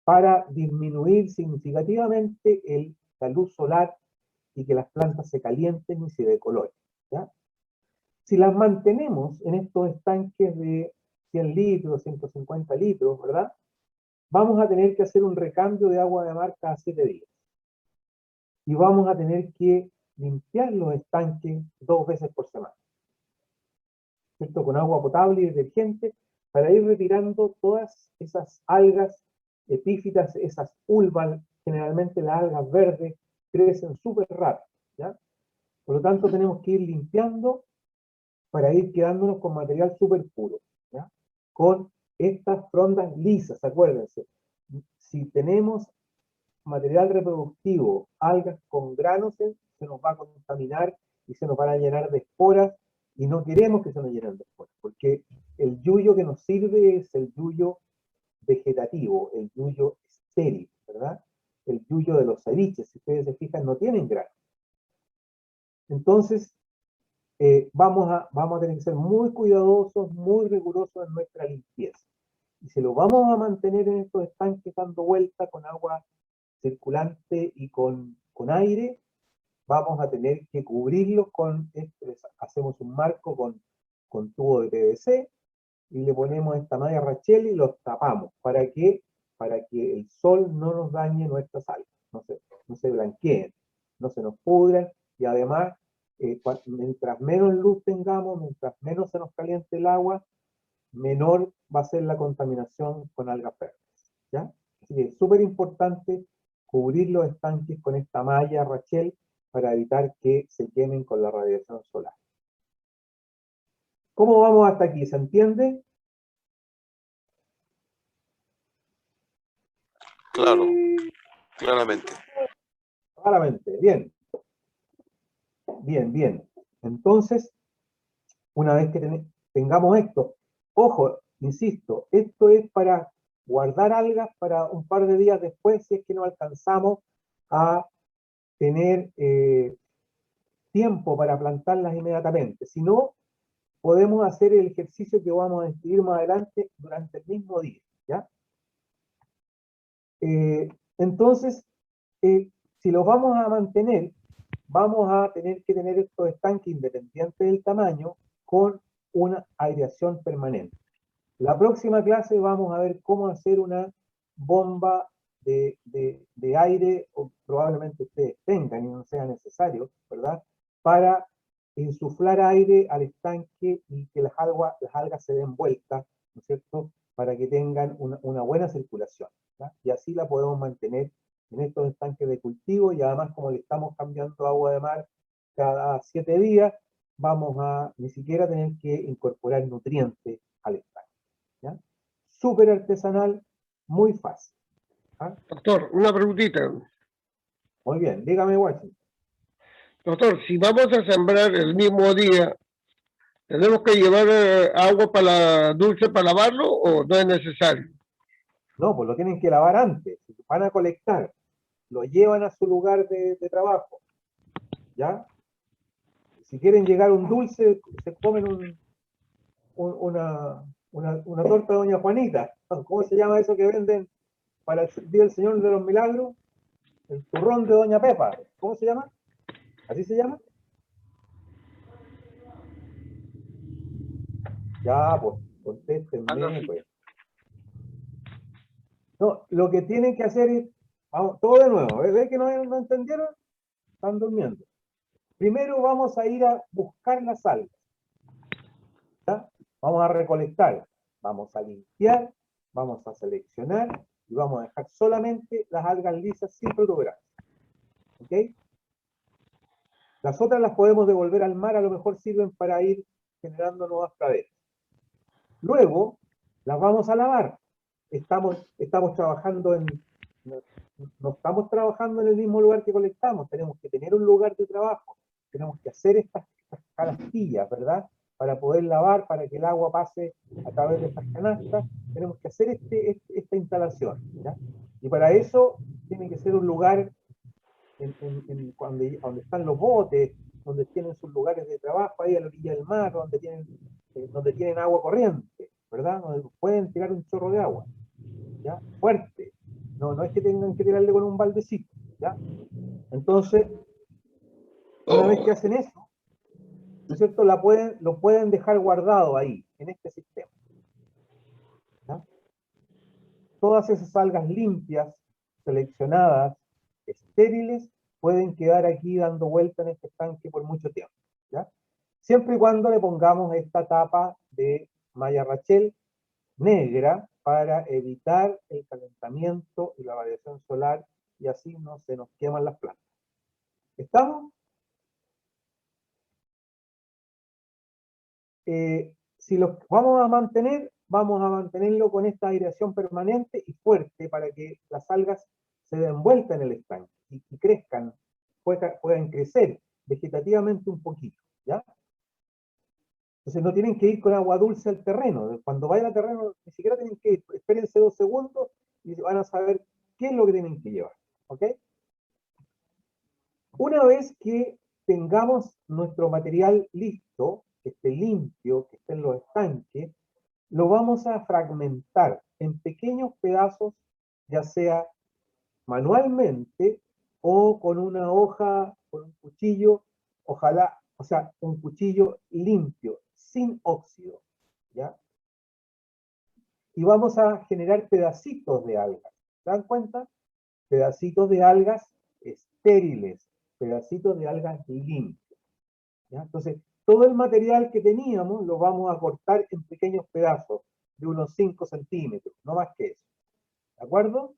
Para disminuir significativamente la luz solar y que las plantas se calienten y se decoloren, ¿ya? Si las mantenemos en estos estanques de 100 litros, 150 litros, ¿verdad? Vamos a tener que hacer un recambio de agua de mar cada 7 días. Y vamos a tener que limpiar los estanques 2 veces por semana, ¿cierto? Con agua potable y detergente, para ir retirando todas esas algas epífitas, esas ulvas, generalmente las algas verdes, crecen súper rápido, ¿ya? Por lo tanto, tenemos que ir limpiando para ir quedándonos con material súper puro, ¿ya? Con estas frondas lisas, acuérdense. Si tenemos material reproductivo, algas con granos, se nos va a contaminar y se nos van a llenar de esporas, y no queremos que se nos llenen de esporas, porque el yuyo que nos sirve es el yuyo vegetativo, el yuyo estéril, ¿verdad? El yuyo de los ceviches, si ustedes se fijan, no tienen granos. Entonces, vamos a tener que ser muy cuidadosos, muy rigurosos en nuestra limpieza. Y si lo vamos a mantener en estos estanques dando vuelta con agua circulante y con aire, vamos a tener que cubrirlos hacemos un marco con tubo de PVC y le ponemos esta malla Rachel y los tapamos. ¿Para qué? Para que el sol no nos dañe nuestras algas, no se blanqueen, no se nos pudran, y además, mientras menos luz tengamos, mientras menos se nos caliente el agua, menor va a ser la contaminación con algas verdes, ¿ya? Así que es súper importante cubrir los estanques con esta malla Rachel para evitar que se quemen con la radiación solar. ¿Cómo vamos hasta aquí? ¿Se entiende? Claro, claramente. Claramente, bien. Bien, bien. Entonces, una vez que tengamos esto, ojo, insisto, esto es para guardar algas para un par de días después, si es que no alcanzamos a tener tiempo para plantarlas inmediatamente. Si no, podemos hacer el ejercicio que vamos a describir más adelante durante el mismo día, ¿ya? Entonces, si los vamos a mantener, vamos a tener que tener estos estanques independientes del tamaño con una aireación permanente. La próxima clase vamos a ver cómo hacer una bomba de aire, o probablemente ustedes tengan y no sea necesario, ¿verdad? Para insuflar aire al estanque y que las algas se den vuelta, ¿no es cierto? Para que tengan una buena circulación, ¿ya? Y así la podemos mantener en estos estanques de cultivo, y además, como le estamos cambiando agua de mar cada 7 días, vamos a ni siquiera tener que incorporar nutrientes al estanque, ¿ya? Súper artesanal, muy fácil, ¿ah? Doctor, una preguntita. Muy bien, dígame, Washington. Doctor, si vamos a sembrar el mismo día, ¿tenemos que llevar agua para dulce para lavarlo o no es necesario? No, pues lo tienen que lavar antes. Van a colectar, lo llevan a su lugar de trabajo, ¿ya? Si quieren llegar un dulce, se comen una torta de Doña Juanita. ¿Cómo se llama eso que venden para el Día del Señor de los Milagros? El turrón de Doña Pepa. ¿Cómo se llama? ¿Así se llama? Ya, pues, contéstenme, pues. No, lo que tienen que hacer es, vamos, todo de nuevo, ¿ves que no entendieron? Están durmiendo. Primero vamos a ir a buscar las algas, ¿ya? Vamos a recolectar, vamos a limpiar, vamos a seleccionar y vamos a dejar solamente las algas lisas sin protuberancia, ¿ok? Las otras las podemos devolver al mar, a lo mejor sirven para ir generando nuevas praderas. Luego, las vamos a lavar. Estamos trabajando no estamos trabajando en el mismo lugar que colectamos, tenemos que tener un lugar de trabajo, tenemos que hacer estas canastillas, ¿verdad? Para poder lavar, para que el agua pase a través de estas canastas, tenemos que hacer esta instalación, ¿ya? Y para eso tiene que ser un lugar donde están los botes, donde tienen sus lugares de trabajo, ahí a la orilla del mar, donde tienen agua corriente, ¿verdad? Donde pueden tirar un chorro de agua, ¿ya? Fuerte. No es que tengan que tirarle con un baldecito, ¿ya? Entonces, una vez que hacen eso, ¿no es cierto? Lo pueden dejar guardado ahí, en este sistema, ¿ya? Todas esas algas limpias, seleccionadas, estériles, pueden quedar aquí dando vuelta en este estanque por mucho tiempo, ¿ya? Siempre y cuando le pongamos esta tapa de malla Rachel negra para evitar el calentamiento y la radiación solar, y así no se nos queman las plantas. ¿Estamos? Si los vamos a mantenerlo con esta aireación permanente y fuerte para que las algas se den vuelta en el estanque y crezcan, puedan crecer vegetativamente un poquito, ¿ya? Entonces no tienen que ir con agua dulce al terreno. Cuando vayan al terreno, ni siquiera tienen que ir. Espérense 2 segundos y van a saber qué es lo que tienen que llevar, ¿ok? Una vez que tengamos nuestro material listo, que esté limpio, que esté en los estanques, lo vamos a fragmentar en pequeños pedazos, ya sea manualmente o con una hoja, con un cuchillo, ojalá, o sea, un cuchillo limpio, sin óxido, ¿ya? Y vamos a generar pedacitos de algas. ¿Se dan cuenta? Pedacitos de algas estériles, pedacitos de algas limpias, ¿ya? Entonces, todo el material que teníamos lo vamos a cortar en pequeños pedazos de unos 5 centímetros, no más que eso. ¿De acuerdo?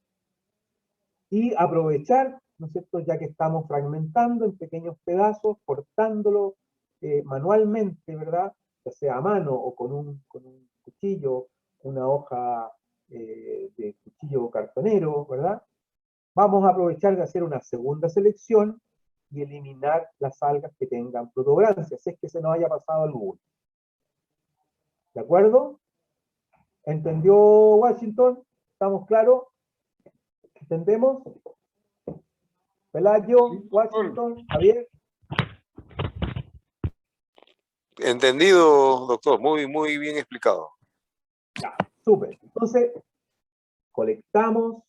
Y aprovechar, ¿no es cierto?, ya que estamos fragmentando en pequeños pedazos, cortándolo manualmente, ¿verdad? Ya sea a mano o con un cuchillo, una hoja de cuchillo cartonero, ¿verdad? Vamos a aprovechar de hacer una segunda selección y eliminar las algas que tengan protuberancias, si es que se nos haya pasado alguno. ¿De acuerdo? ¿Entendió Washington? ¿Estamos claros? ¿Entendemos? Pelayo, Washington, Javier. Entendido, doctor, muy bien explicado. Ya, súper. Entonces, colectamos,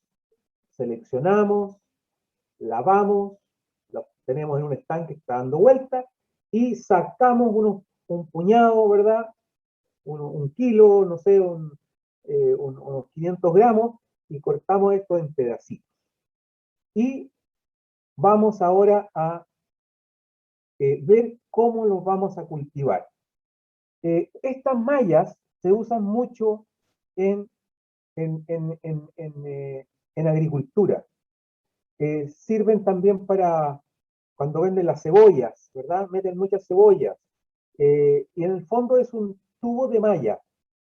seleccionamos, lavamos, lo tenemos en un estanque que está dando vuelta y sacamos un puñado, ¿verdad? Un kilo, no sé, unos 500 gramos y cortamos esto en pedacitos. Y vamos ahora a ver cómo los vamos a cultivar. Estas mallas se usan mucho en agricultura. Sirven también para cuando venden las cebollas, ¿verdad? Meten muchas cebollas. Y en el fondo es un tubo de malla.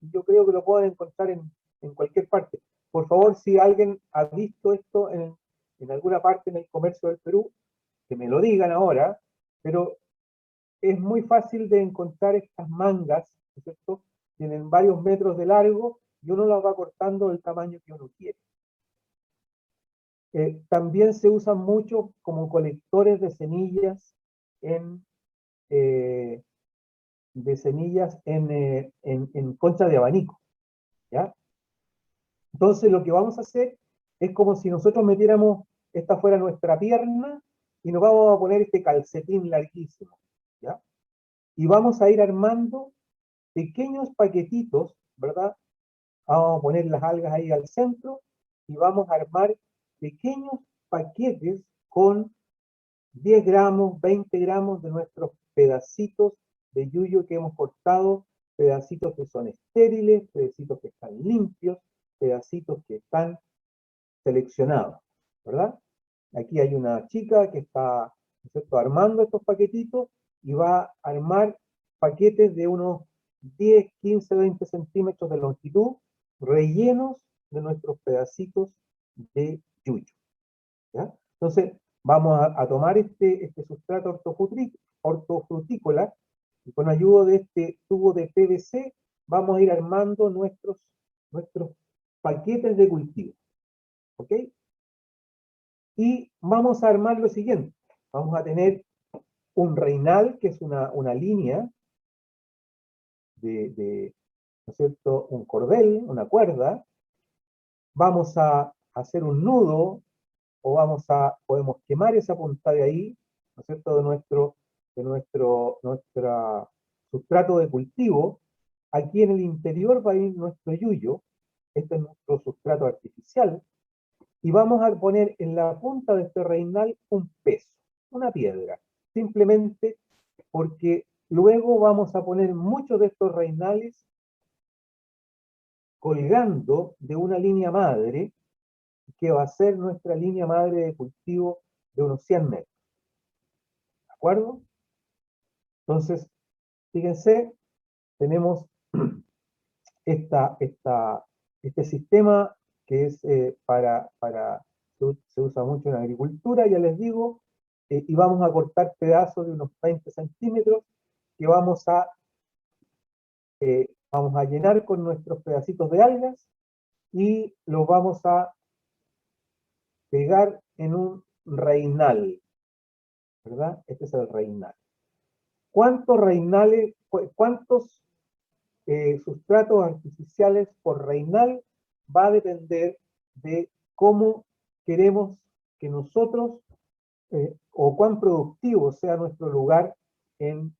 Yo creo que lo pueden encontrar en cualquier parte. Por favor, si alguien ha visto esto en alguna parte en el comercio del Perú, que me lo digan ahora, pero es muy fácil de encontrar estas mangas, ¿no es cierto? Tienen varios metros de largo y uno las va cortando del tamaño que uno quiere. También se usan mucho como colectores de semillas en concha de abanico, ¿ya? Entonces lo que vamos a hacer es como si nosotros metiéramos, esta fuera nuestra pierna, y nos vamos a poner este calcetín larguísimo, ¿ya? Y vamos a ir armando pequeños paquetitos, ¿verdad? Vamos a poner las algas ahí al centro, y vamos a armar pequeños paquetes con 10 gramos, 20 gramos de nuestros pedacitos de yuyo que hemos cortado, pedacitos que son estériles, pedacitos que están limpios, pedacitos que están seleccionados, ¿verdad? Aquí hay una chica que está ¿no es cierto?, armando estos paquetitos y va a armar paquetes de unos 10, 15, 20 centímetros de longitud, rellenos de nuestros pedacitos de yuyo. ¿Ya? Entonces, vamos a tomar este sustrato hortofrutícola y con ayuda de este tubo de PVC vamos a ir armando nuestros paquetes de cultivo. ¿Ok? Y vamos a armar lo siguiente. Vamos a tener un reinal, que es una línea ¿no es cierto?, un cordel, una cuerda. Vamos a hacer un nudo, o podemos quemar esa punta de ahí, ¿no es cierto?, de nuestra sustrato de cultivo. Aquí en el interior va a ir nuestro yuyo, este es nuestro sustrato artificial, y vamos a poner en la punta de este reinal un peso, una piedra, simplemente porque luego vamos a poner muchos de estos reinales colgando de una línea madre, que va a ser nuestra línea madre de cultivo de unos 100 metros. ¿De acuerdo? Entonces, fíjense, tenemos este sistema que es se usa mucho en agricultura, ya les digo, y vamos a cortar pedazos de unos 20 centímetros que vamos a llenar con nuestros pedacitos de algas y los vamos a pegar en un reinal, ¿verdad? Este es el reinal. ¿Cuántos reinales, cuántos sustratos artificiales por reinal? Va a depender de cómo queremos que nosotros, o cuán productivo sea nuestro lugar en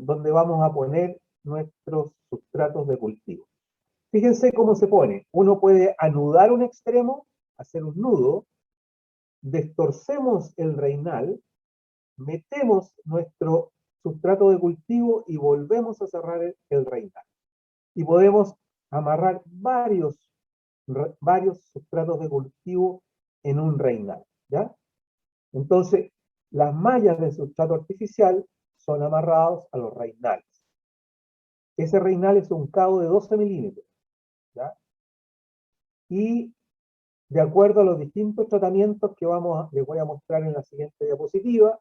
donde vamos a poner nuestros sustratos de cultivo. Fíjense cómo se pone. Uno puede anudar un extremo, hacer un nudo, destorcemos el reinal, metemos nuestro sustrato de cultivo y volvemos a cerrar el reinal. Y podemos amarrar varios sustratos de cultivo en un reinal, ¿ya? Entonces, las mallas del sustrato artificial son amarrados a los reinales. Ese reinal es un cabo de 12 milímetros, ¿ya? Y de acuerdo a los distintos tratamientos que les voy a mostrar en la siguiente diapositiva,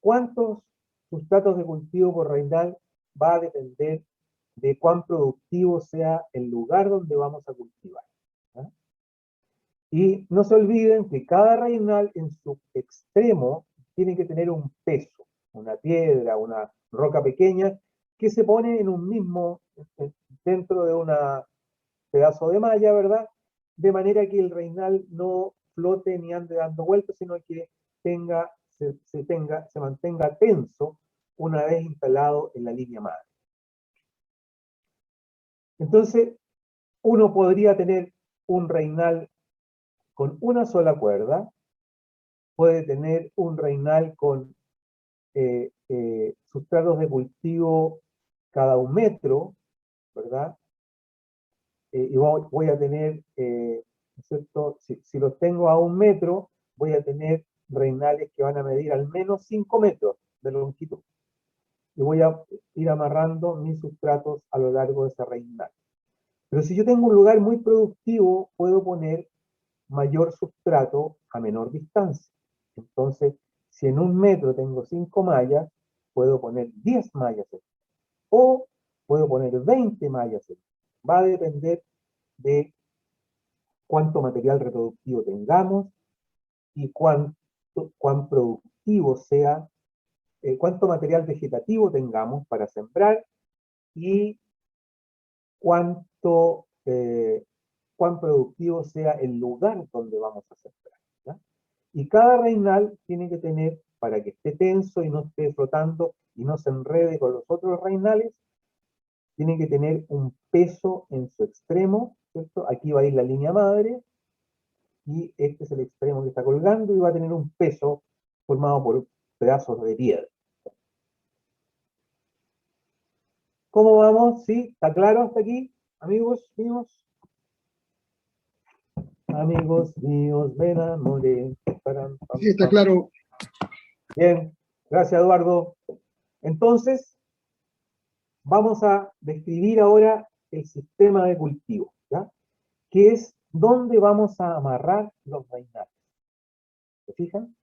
cuántos sustratos de cultivo por reinal va a depender de cuán productivo sea el lugar donde vamos a cultivar, ¿ya? Y no se olviden que cada reinal en su extremo tiene que tener un peso, una piedra, una roca pequeña, que se pone en un mismo, dentro de un pedazo de malla, ¿verdad? De manera que el reinal no flote ni ande dando vueltas, sino que se mantenga tenso una vez instalado en la línea madre. Entonces, uno podría tener un reinal con una sola cuerda, puede tener un reinal con sustratos de cultivo cada 1 metro, ¿verdad? Y voy a tener, ¿no es cierto? Si los tengo a 1 metro, voy a tener reinales que van a medir al menos 5 metros de longitud. Y voy a ir amarrando mis sustratos a lo largo de ese reinal. Pero si yo tengo un lugar muy productivo, puedo poner mayor sustrato a menor distancia. Entonces, si en 1 metro tengo 5 mallas, puedo poner 10 mallas o puedo poner 20 mallas. Va a depender de cuánto material reproductivo tengamos y cuán productivo sea, cuánto material vegetativo tengamos para sembrar y cuán productivo sea el lugar donde vamos a sembrar, ¿ya? Y cada reinal tiene que tener, para que esté tenso y no esté flotando y no se enrede con los otros reinales, tiene que tener un peso en su extremo, ¿cierto? Aquí va a ir la línea madre, y este es el extremo que está colgando, y va a tener un peso formado por pedazos de piedra. ¿Cómo vamos? ¿Sí? ¿Está claro hasta aquí, amigos míos? Amigos míos, me enamoré. Param, pam, Sí, está pam. claro. Bien, gracias Eduardo. Entonces, vamos a describir ahora el sistema de cultivo, ¿ya? Que es donde vamos a amarrar los rainales. ¿Se fijan?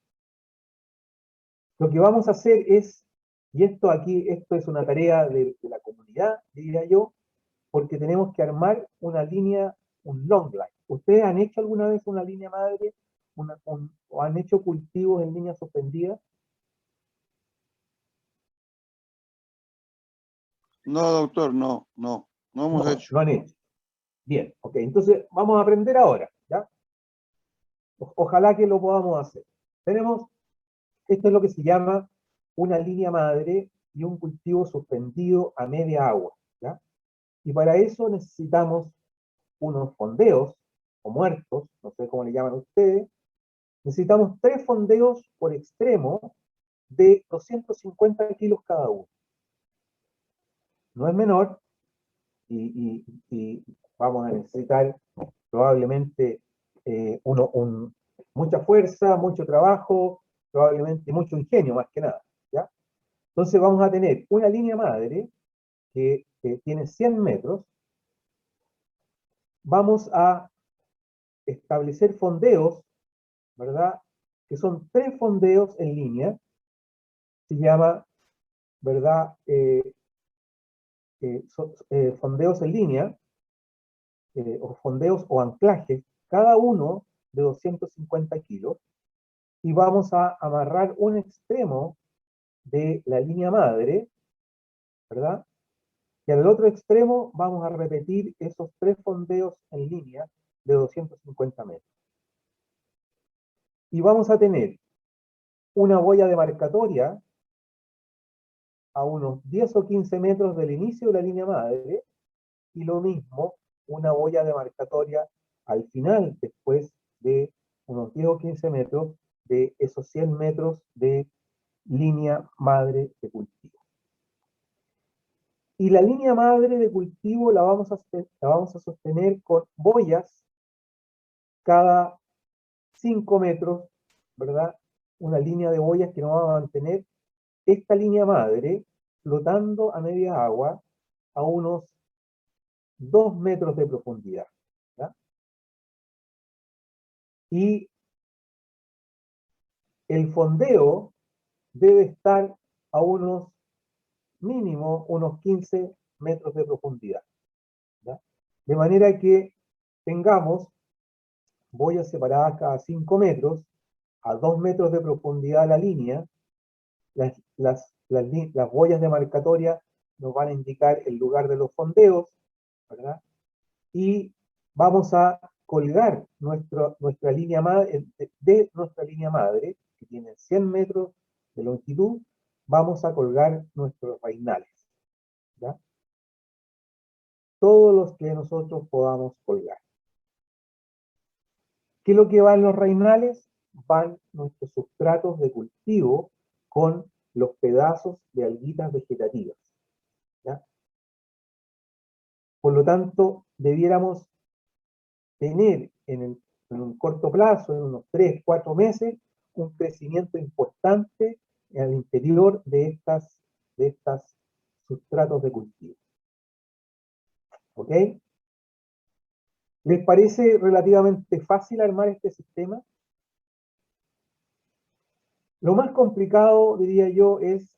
Lo que vamos a hacer es, y esto aquí, esto es una tarea de la comunidad, diría yo, porque tenemos que armar una línea, un long line. ¿Ustedes han hecho alguna vez una línea madre o han hecho cultivos en línea suspendida? No, doctor, no hemos No, hecho. lo han hecho. Bien, ok, entonces vamos a aprender ahora, ¿ya? Ojalá que lo podamos hacer. Tenemos, esto es lo que se llama una línea madre y un cultivo suspendido a media agua, ¿ya? Y para eso necesitamos unos fondeos, o muertos, no sé cómo le llaman ustedes. Necesitamos 3 fondeos por extremo de 250 kilos cada uno. No es menor y vamos a necesitar probablemente mucha fuerza, mucho trabajo, probablemente mucho ingenio más que nada, ¿ya? Entonces vamos a tener una línea madre que tiene 100 metros. Vamos a establecer fondeos, ¿verdad? Que son 3 fondeos en línea. Se llama, ¿verdad? Fondeos en línea, o fondeos o anclajes, cada uno de 250 kilos, y vamos a amarrar un extremo de la línea madre, ¿verdad? Y al otro extremo vamos a repetir esos 3 fondeos en línea de 250 metros. Y vamos a tener una boya demarcatoria a unos 10 o 15 metros del inicio de la línea madre, y lo mismo, una boya demarcatoria al final, después de unos 10 o 15 metros de esos 100 metros de línea madre de cultivo. Y la línea madre de cultivo la vamos a sostener con boyas cada 5 metros, ¿verdad? Una línea de boyas que nos va a mantener esta línea madre flotando a media agua a unos 2 metros de profundidad, ¿ya? Y el fondeo debe estar a unos mínimo, unos 15 metros de profundidad, ¿ya? De manera que tengamos boyas separadas cada 5 metros, a 2 metros de profundidad la línea. Las boyas demarcatorias nos van a indicar el lugar de los fondeos, ¿verdad? Y vamos a colgar nuestra línea madre, de nuestra línea madre, que tiene 100 metros de longitud, vamos a colgar nuestros rainales, ¿ya? Todos los que nosotros podamos colgar. ¿Qué es lo que va en los rainales? Van nuestros sustratos de cultivo con los pedazos de alguitas vegetativas, ¿ya? Por lo tanto, debiéramos tener en un corto plazo, en unos 3, 4 meses, un crecimiento importante al interior de estas sustratos de cultivo. ¿Ok? ¿Les parece relativamente fácil armar este sistema? Lo más complicado, diría yo, es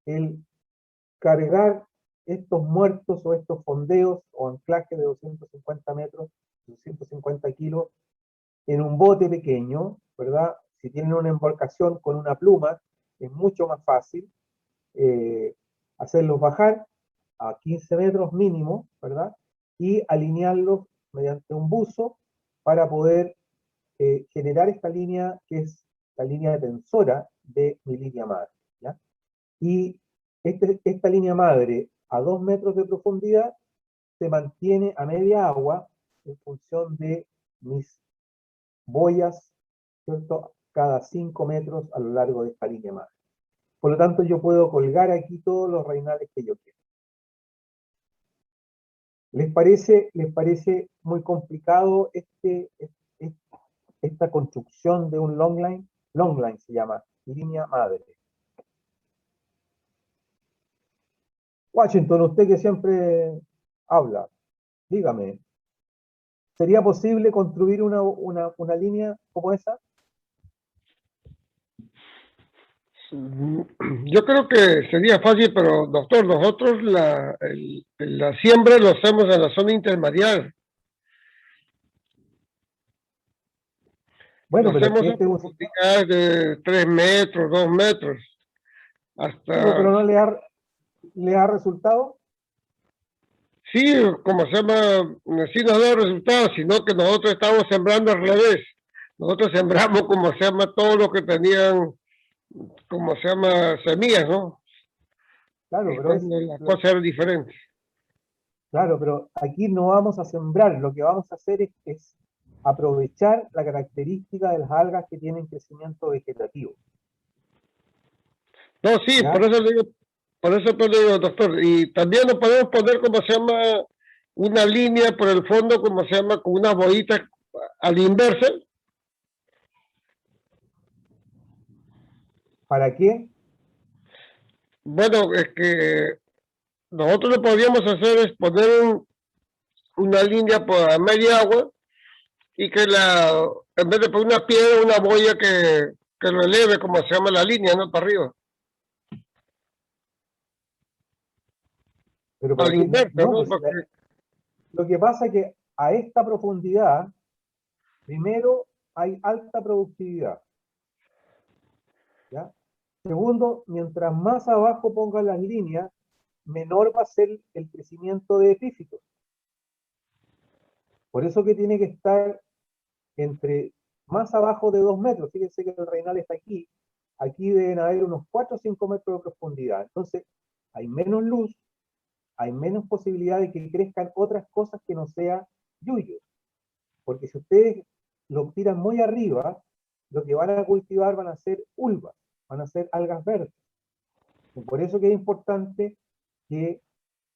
el cargar estos muertos o estos fondeos o anclajes de 250 metros, 250 kilos, en un bote pequeño, ¿verdad? Si tienen una embarcación con una pluma, es mucho más fácil hacerlos bajar a 15 metros mínimo, ¿verdad? Y alinearlos mediante un buzo para poder generar esta línea que es la línea tensora de mi línea madre, ¿ya? Y esta línea madre a 2 metros de profundidad se mantiene a media agua en función de mis boyas, ¿cierto? Cada 5 metros a lo largo de esta línea madre. Por lo tanto, yo puedo colgar aquí todos los rainales que yo quiero. ¿Les parece muy complicado esta construcción de un longline se llama, línea madre. Washington, usted que siempre habla, dígame, ¿sería posible construir una línea como esa? Yo creo que sería fácil, pero doctor, nosotros la siembra lo hacemos en la zona intermareal. Bueno, Lo pero es hacemos que a este es un profundidad de 3 metros, 2 metros, sistema, pero hasta... no le ha resultado. Sí, como se llama, sí nos da resultados, sino que nosotros estamos sembrando al revés. Nosotros sembramos, como se llama, todo lo que tenían, como se llama, semillas, ¿no? Claro, pero Entonces las cosas eran diferentes. claro, pero aquí no vamos a sembrar, lo que vamos a hacer es aprovechar la característica de las algas que tienen crecimiento vegetativo. No, sí, ¿Ya? por eso le digo, doctor, y también lo podemos poner, como se llama, una línea por el fondo, como se llama, con una bollita a la inversa. ¿Para qué? Bueno, es que nosotros lo que podríamos hacer es poner una línea por a media agua y que en vez de poner una piedra, una boya que lo eleve, como se llama la línea, ¿no? Para arriba. Pero A ¿para la qué? inversa, No, ¿no? pues lo que pasa es que a esta profundidad, primero, hay alta productividad. ¿Ya? Segundo, mientras más abajo pongan las líneas, menor va a ser el crecimiento de epífitos. Por eso que tiene que estar entre más abajo de 2 metros. Fíjense que el reinal está aquí. Aquí deben haber unos 4 o 5 metros de profundidad. Entonces, hay menos luz, hay menos posibilidad de que crezcan otras cosas que no sea yuyo. Porque si ustedes lo tiran muy arriba, lo que van a cultivar van a ser ulvas, van a ser algas verdes. Y por eso que es importante que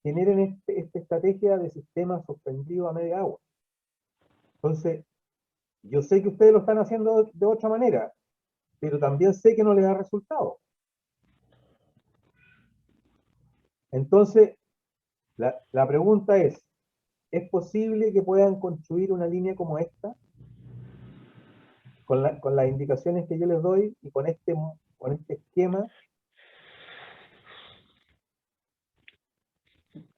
generen esta estrategia de sistema suspendido a media agua. Entonces, yo sé que ustedes lo están haciendo de otra manera, pero también sé que no les da resultado. Entonces, la pregunta es posible que puedan construir una línea como esta? Con las indicaciones que yo les doy y con este esquema.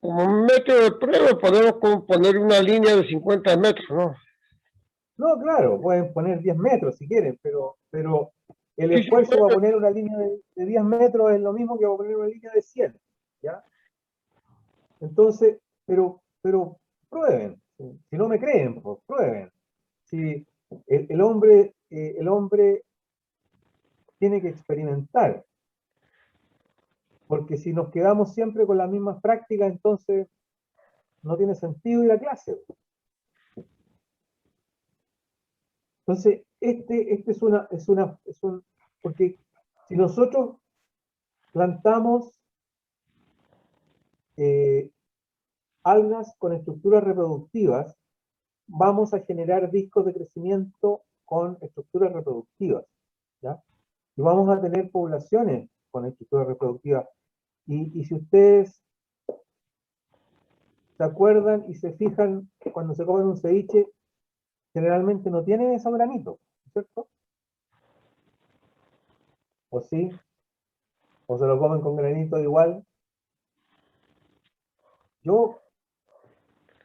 Como un método de prueba podemos poner una línea de 50 metros, ¿no? No, claro, pueden poner 10 metros si quieren, pero el Sí, sí, esfuerzo para poner una línea de 10 metros es lo mismo que para poner una línea de 100, ¿ya? Entonces, pero prueben. Si no me creen, pues prueben. Si el hombre tiene que experimentar, porque si nos quedamos siempre con las mismas prácticas, entonces no tiene sentido ir a clase. Entonces, porque si nosotros plantamos algas con estructuras reproductivas, vamos a generar discos de crecimiento con estructuras reproductivas, ¿ya? Y vamos a tener poblaciones con estructuras reproductivas. Y si ustedes se acuerdan y se fijan, cuando se comen un ceviche, generalmente no tienen esos granitos, ¿cierto? ¿O sí? ¿O se lo comen con granitos igual? Yo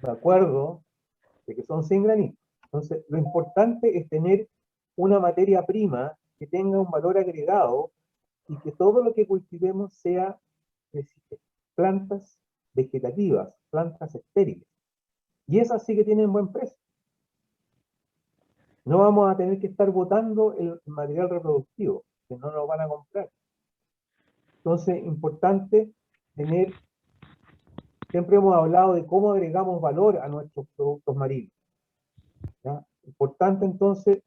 me acuerdo de que son sin granito. Entonces, lo importante es tener una materia prima que tenga un valor agregado y que todo lo que cultivemos sea plantas vegetativas, plantas estériles. Y esas sí que tienen buen precio. No vamos a tener que estar botando el material reproductivo, que no lo van a comprar. Entonces, importante tener, siempre hemos hablado de cómo agregamos valor a nuestros productos marinos, ¿ya? Importante entonces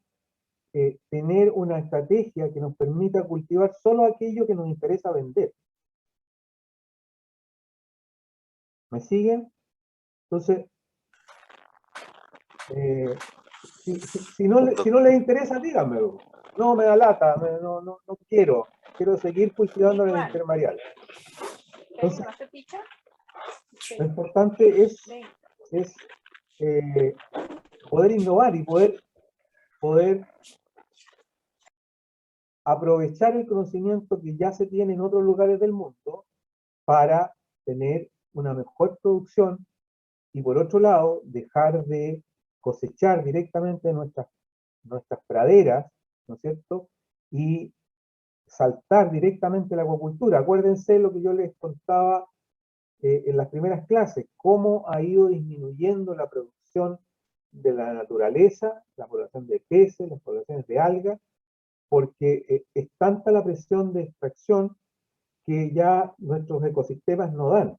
tener una estrategia que nos permita cultivar solo aquello que nos interesa vender. ¿Me siguen? Entonces, Si no les interesa, díganmelo. No, me da lata, no quiero seguir cultivando en el intermareal. Entonces, lo importante es poder innovar y poder aprovechar el conocimiento que ya se tiene en otros lugares del mundo para tener una mejor producción y, por otro lado, dejar de cosechar directamente nuestras praderas, ¿no es cierto? Y saltar directamente a la acuacultura. Acuérdense lo que yo les contaba en las primeras clases, cómo ha ido disminuyendo la producción de la naturaleza, la población de peces, las poblaciones de algas, porque es tanta la presión de extracción que ya nuestros ecosistemas no dan.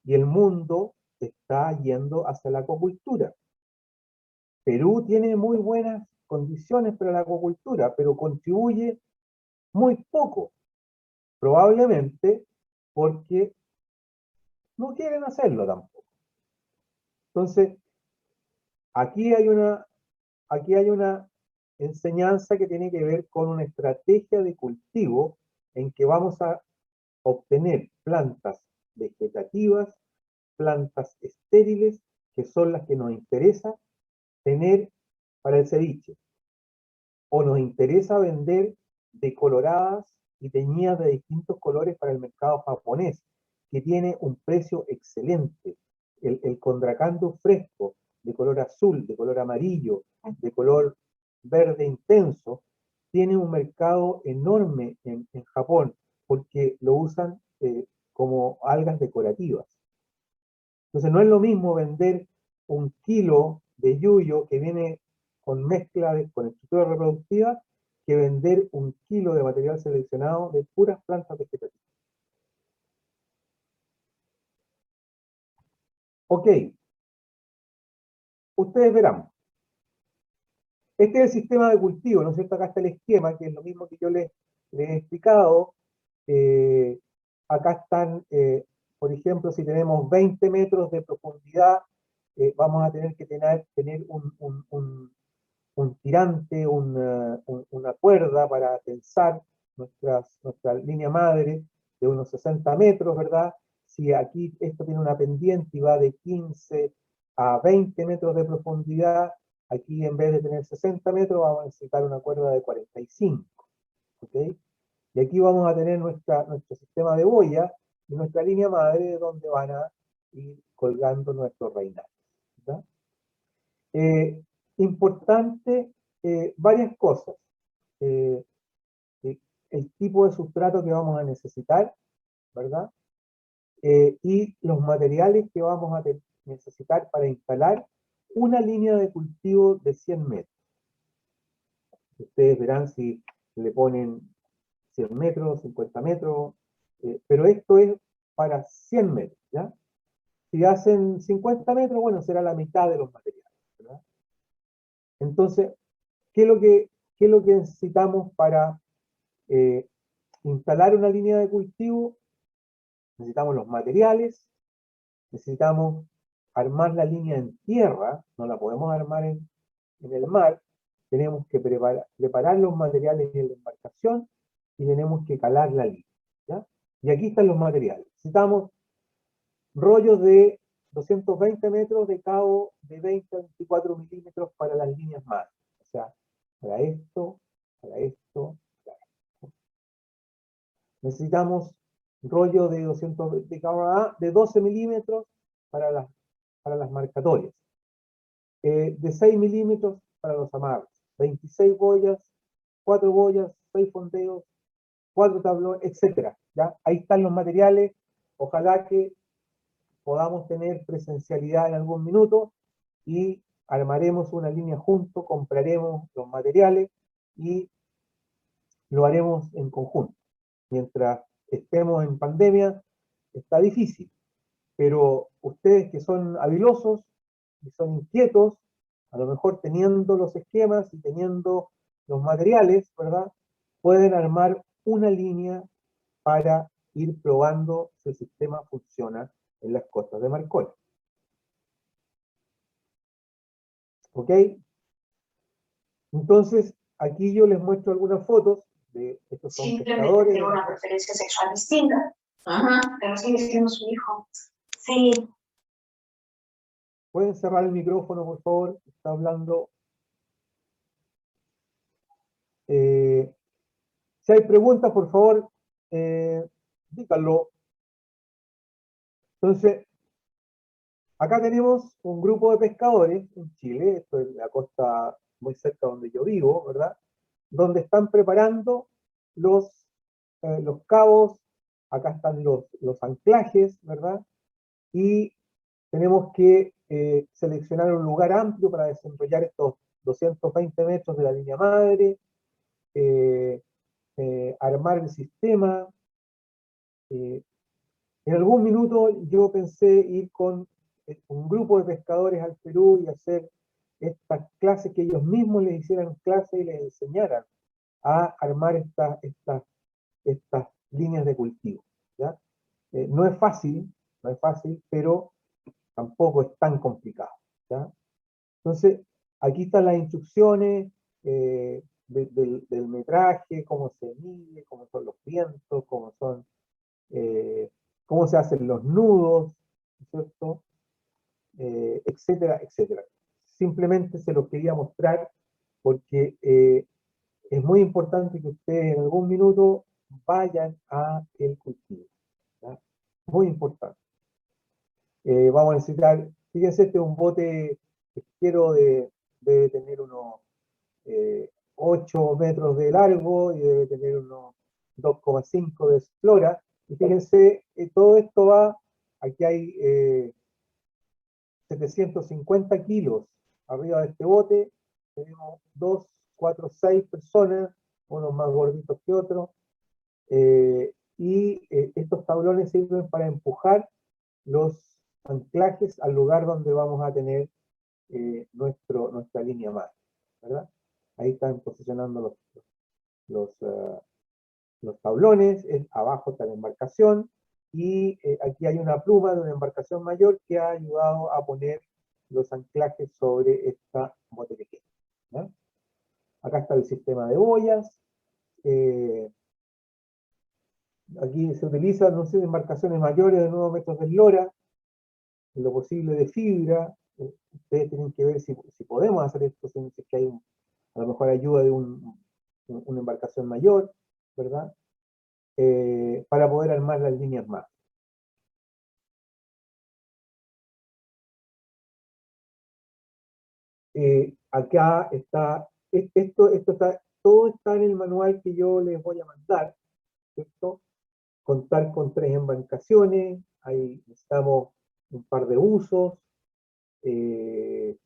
Y el mundo está yendo hacia la acuacultura. Perú tiene muy buenas condiciones para la acuacultura, pero contribuye muy poco, probablemente porque no quieren hacerlo tampoco. Entonces, aquí hay una enseñanza que tiene que ver con una estrategia de cultivo en que vamos a obtener plantas vegetativas, plantas estériles, que son las que nos interesa tener para el ceviche. O nos interesa vender decoloradas y teñidas de distintos colores para el mercado japonés, que tiene un precio excelente. El Condracanthus fresco, de color azul, de color amarillo, de color verde intenso, tiene un mercado enorme en Japón, porque lo usan como algas decorativas. Entonces no es lo mismo vender un kilo de yuyo que viene con mezcla con estructura reproductiva que vender un kilo de material seleccionado de puras plantas vegetativas. Ok. Ustedes verán. Este es el sistema de cultivo, ¿no es cierto? Acá está el esquema, que es lo mismo que yo les he explicado. Acá están, por ejemplo, si tenemos 20 metros de profundidad, vamos a tener que tener un tirante, una cuerda para tensar nuestra línea madre de unos 60 metros, ¿verdad? Si aquí esto tiene una pendiente y va de 15 a 20 metros de profundidad, aquí en vez de tener 60 metros vamos a necesitar una cuerda de 45, ¿ok? Y aquí vamos a tener nuestro sistema de boya y nuestra línea madre donde van a ir colgando nuestros reinales, ¿verdad? Importante, varias cosas. El tipo de sustrato que vamos a necesitar, ¿verdad? Y los materiales que vamos a necesitar para instalar una línea de cultivo de 100 metros. Ustedes verán si le ponen 100 metros, 50 metros, pero esto es para 100 metros, ¿ya? Si hacen 50 metros, bueno, será la mitad de los materiales, ¿verdad? Entonces, ¿qué es lo que necesitamos para instalar una línea de cultivo? Necesitamos los materiales, necesitamos armar la línea en tierra, no la podemos armar en el mar, tenemos que preparar los materiales en la embarcación y tenemos que calar la línea, ¿ya? Y aquí están los materiales. Necesitamos rollos de 220 metros de cabo de 20 a 24 milímetros para las líneas madres. O sea, para esto, para esto, para esto. Necesitamos rollo de 200 de cabo de 12 milímetros para las marcatorias. De 6 milímetros para los amarres. 26 boyas, 4 boyas, 6 fondeos, 4 tablones, etc. ¿Ya? Ahí están los materiales. Ojalá que podamos tener presencialidad en algún minuto y armaremos una línea junto, compraremos los materiales y lo haremos en conjunto. Mientras estemos en pandemia, está difícil, pero ustedes que son habilosos y son inquietos, a lo mejor teniendo los esquemas y teniendo los materiales, ¿verdad? Pueden armar una línea para ir probando si el sistema funciona en las costas de Marconi. ¿Ok? Entonces, aquí yo les muestro algunas fotos de estos son Simplemente pescadores. tiene una preferencia sexual distinta. Ajá, pero sigue siendo su hijo. Sí. ¿Pueden cerrar el micrófono, por favor? Está hablando. Si hay preguntas, por favor, díganlo. Entonces, acá tenemos un grupo de pescadores en Chile, esto es la costa muy cerca donde yo vivo, ¿verdad? Donde están preparando los cabos, acá están los anclajes, ¿verdad? Y tenemos que seleccionar un lugar amplio para desarrollar estos 220 metros de la línea madre, armar el sistema. En algún minuto yo pensé ir con un grupo de pescadores al Perú y hacer estas clases, que ellos mismos les hicieran clases y les enseñaran a armar estas líneas de cultivo, ¿ya? No es fácil, pero tampoco es tan complicado, ¿ya? Entonces, aquí están las instrucciones del metraje, cómo se mide, cómo son los vientos, cómo se hacen los nudos, ¿cierto? Etcétera, etcétera. Simplemente se los quería mostrar porque es muy importante que ustedes en algún minuto vayan a el cultivo, ¿ya? Muy importante. Vamos a necesitar, fíjense, este es un bote pesquero debe tener unos 8 metros de largo y debe tener unos 2,5 de eslora. Y fíjense, todo esto va, aquí hay 750 kilos arriba de este bote, tenemos 2, 4, 6 personas, unos más gorditos que otros, y estos tablones sirven para empujar los anclajes al lugar donde vamos a tener nuestra línea madre, ¿verdad? Ahí están posicionando los tablones, abajo está la embarcación, y aquí hay una pluma de una embarcación mayor que ha ayudado a poner los anclajes sobre esta bote pequeña, ¿ya? Acá está el sistema de boyas, aquí se utilizan, no sé, embarcaciones mayores de 9 metros de eslora, en lo posible de fibra. Ustedes tienen que ver si podemos hacer esto, si es que hay a lo mejor ayuda de una embarcación mayor, ¿verdad? Para poder armar las líneas más. Acá está, todo está en el manual que yo les voy a mandar, ¿cierto? Contar con 3 embarcaciones, ahí necesitamos un par de usos, y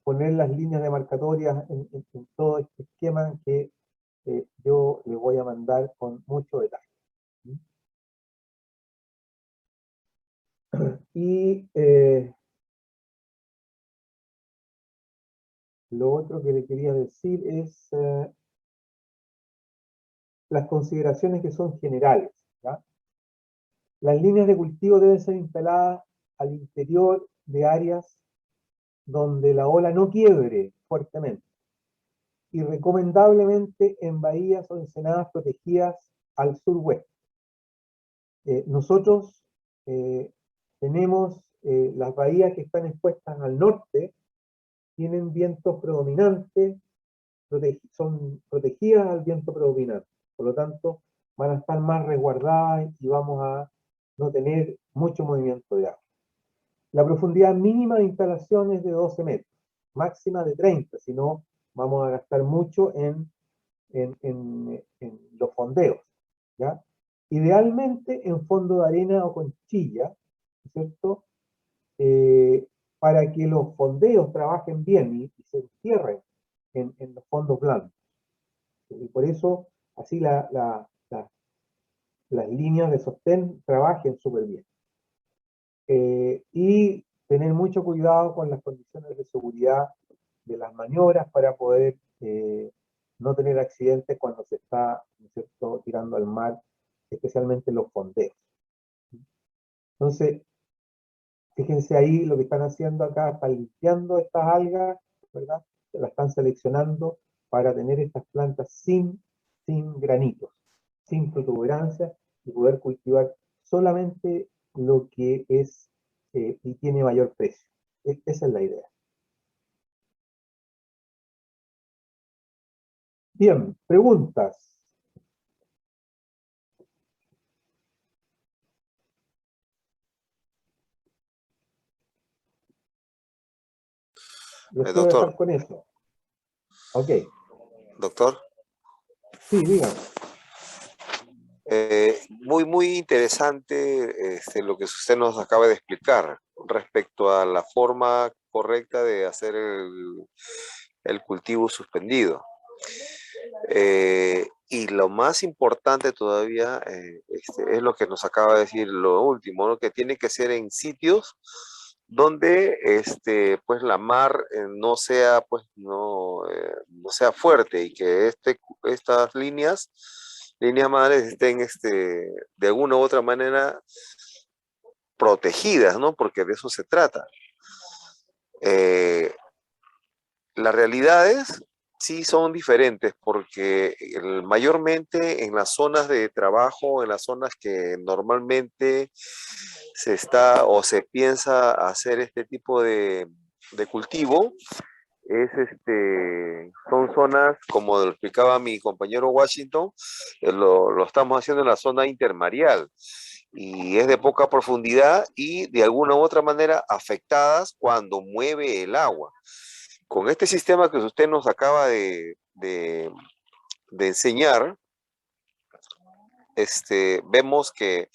poner las líneas demarcatorias en todo este esquema que yo les voy a mandar con mucho detalle. Y lo otro que le quería decir es las consideraciones que son generales, ¿ya? Las líneas de cultivo deben ser instaladas al interior de áreas donde la ola no quiebre fuertemente, y recomendablemente en bahías o ensenadas protegidas al suroeste. Nosotros tenemos las bahías que están expuestas al norte, tienen vientos predominantes, son protegidas al viento predominante, por lo tanto van a estar más resguardadas y vamos a no tener mucho movimiento de agua. La profundidad mínima de instalación es de 12 metros, máxima de 30, si no vamos a gastar mucho en los fondeos, ¿ya? Idealmente en fondo de arena o conchilla, ¿cierto? Para que los fondeos trabajen bien y se entierren en los fondos blandos. Y por eso, así las líneas de sostén trabajen súper bien. Y tener mucho cuidado con las condiciones de seguridad de las maniobras para poder no tener accidentes cuando se está, ¿no es cierto?, tirando al mar, especialmente los fondeos. Entonces, Fíjense ahí lo que están haciendo acá, están limpiando estas algas, ¿verdad? Las están seleccionando para tener estas plantas sin granitos, sin protuberancias, y poder cultivar solamente lo que es y tiene mayor precio. Esa es la idea. Bien, preguntas. Los puedo Doctor, dejar con eso. Ok, doctor, sí, dígame. muy interesante lo que usted nos acaba de explicar respecto a la forma correcta de hacer el cultivo suspendido. Y lo más importante todavía es lo que nos acaba de decir lo último, ¿no? Que tiene que ser en sitios donde pues la mar no sea pues no sea fuerte, y que estas líneas madres estén de alguna u otra manera protegidas, ¿no? Porque de eso se trata. Eh, las realidades sí son diferentes, porque mayormente en las zonas de trabajo, en las zonas que normalmente se está o se piensa hacer este tipo de cultivo, son zonas, como lo explicaba mi compañero Washington, lo estamos haciendo en la zona intermareal, y es de poca profundidad y de alguna u otra manera afectadas cuando mueve el agua. Con este sistema que usted nos acaba de enseñar, vemos que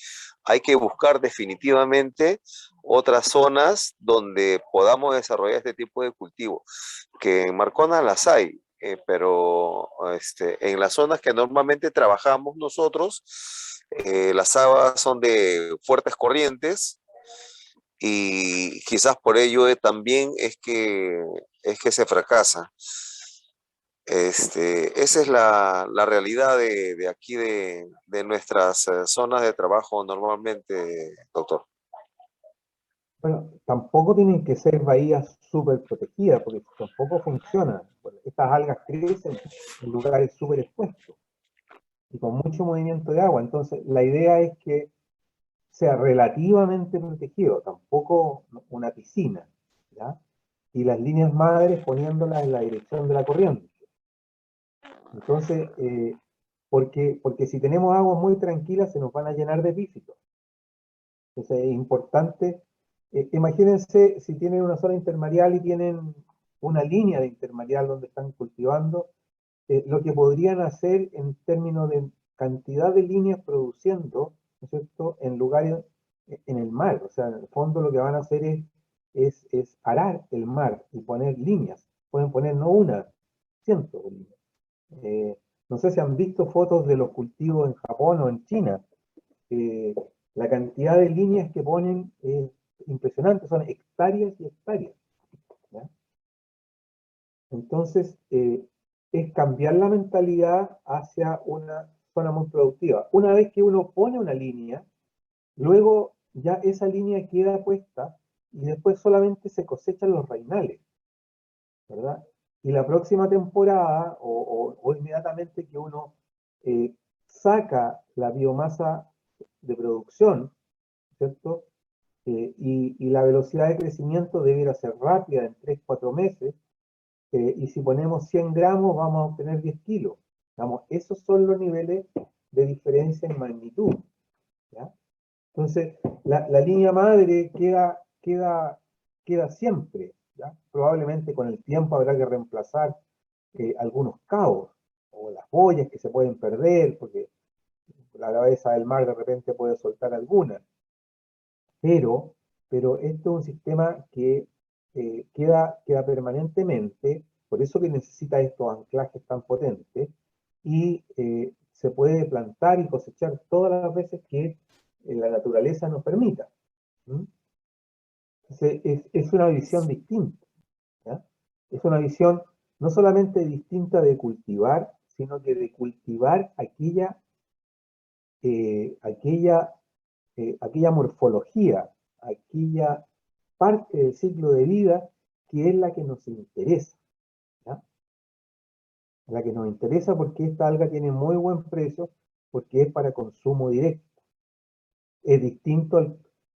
hay que buscar definitivamente otras zonas donde podamos desarrollar este tipo de cultivo, que en Marcona las hay, pero en las zonas que normalmente trabajamos nosotros, las aguas son de fuertes corrientes, y quizás por ello también es que se fracasa. Esa es la realidad de aquí, de nuestras zonas de trabajo normalmente, doctor. Bueno, tampoco tienen que ser bahías súper protegidas, porque tampoco funciona. Estas algas crecen en lugares súper expuestos y con mucho movimiento de agua. Entonces, la idea es que sea relativamente protegido, tampoco una piscina, ¿ya? Y las líneas madres poniéndolas en la dirección de la corriente. Entonces, porque si tenemos aguas muy tranquilas se nos van a llenar de epífitos. Entonces es importante, imagínense si tienen una zona intermareal y tienen una línea de intermareal donde están cultivando, lo que podrían hacer en términos de cantidad de líneas produciendo, ¿no es cierto?, en lugares, en el mar. O sea, en el fondo lo que van a hacer es arar el mar y poner líneas. Pueden poner no una, cientos de líneas. No sé si han visto fotos de los cultivos en Japón o en China. La cantidad de líneas que ponen es impresionante, son hectáreas y hectáreas, ¿ya? Entonces, es cambiar la mentalidad hacia una zona muy productiva. Una vez que uno pone una línea, luego ya esa línea queda puesta y después solamente se cosechan los rainales, ¿verdad? Y la próxima temporada, o inmediatamente que uno saca la biomasa de producción, ¿cierto? Y la velocidad de crecimiento debiera ser rápida, en 3-4 meses, y si ponemos 100 gramos vamos a obtener 10 kilos. Vamos, esos son los niveles de diferencia en magnitud, ¿ya? Entonces, la línea madre queda siempre, ¿ya? Probablemente con el tiempo habrá que reemplazar algunos cabos, o las boyas que se pueden perder, porque la cabeza del mar de repente puede soltar alguna. Pero esto es un sistema que queda permanentemente, por eso que necesita estos anclajes tan potentes, y se puede plantar y cosechar todas las veces que la naturaleza nos permita. Entonces, es una visión distinta, ¿ya? Es una visión no solamente distinta de cultivar, sino que de cultivar aquella morfología, aquella parte del ciclo de vida que es la que nos interesa, ¿ya? La que nos interesa porque esta alga tiene muy buen precio, porque es para consumo directo. Es distinto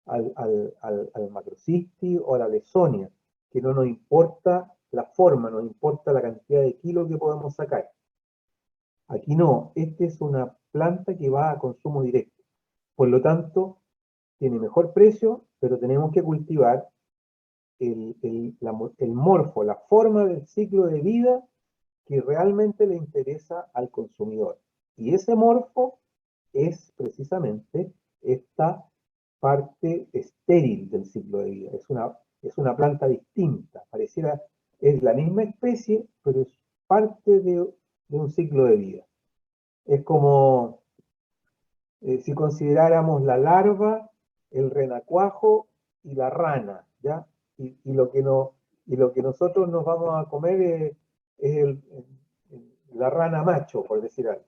al macrocystis o a la Lawsonia, que no nos importa la forma, nos importa la cantidad de kilos que podemos sacar. Aquí no, esta es una planta que va a consumo directo. Por lo tanto, tiene mejor precio, pero tenemos que cultivar el morfo, la forma del ciclo de vida que realmente le interesa al consumidor. Y ese morfo es precisamente esta parte estéril del ciclo de vida. Es una planta distinta, pareciera, es la misma especie, pero es parte de un ciclo de vida. Es como si consideráramos la larva, el renacuajo y la rana, ¿ya? Y lo que nosotros nos vamos a comer es la rana macho, por decir algo,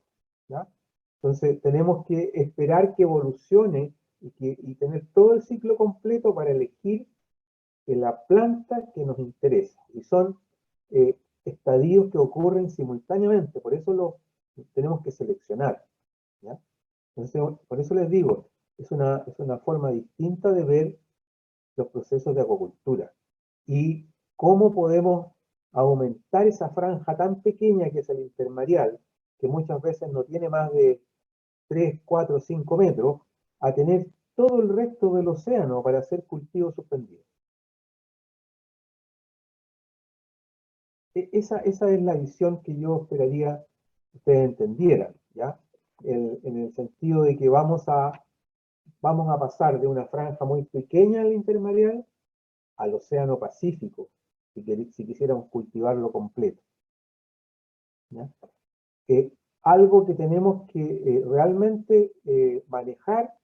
¿ya? Entonces tenemos que esperar que evolucione y tener todo el ciclo completo para elegir la planta que nos interesa. Y son estadios que ocurren simultáneamente, por eso los tenemos que seleccionar, ¿ya? Entonces, por eso les digo, es una forma distinta de ver los procesos de acuacultura y cómo podemos aumentar esa franja tan pequeña que es el intermareal, que muchas veces no tiene más de 3, 4, 5 metros, a tener todo el resto del océano para hacer cultivos suspendidos. Esa es la visión que yo esperaría que ustedes entendieran, ¿ya? En el sentido de que vamos a pasar de una franja muy pequeña del intermareal al océano Pacífico, si quisiéramos cultivarlo completo, ¿ya? Algo que tenemos que realmente manejar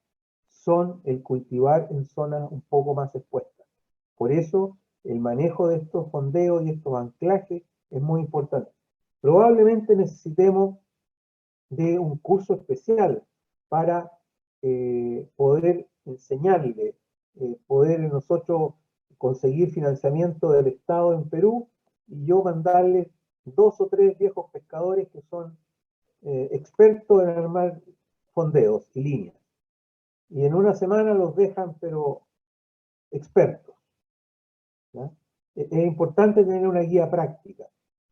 son el cultivar en zonas un poco más expuestas. Por eso el manejo de estos fondeos y estos anclajes es muy importante. Probablemente necesitemos de un curso especial para poder enseñarle, poder nosotros conseguir financiamiento del Estado en Perú y yo mandarles 2 o 3 viejos pescadores que son expertos en armar fondeos y líneas. Y en una semana los dejan, pero expertos, ¿ya? Es importante tener una guía práctica,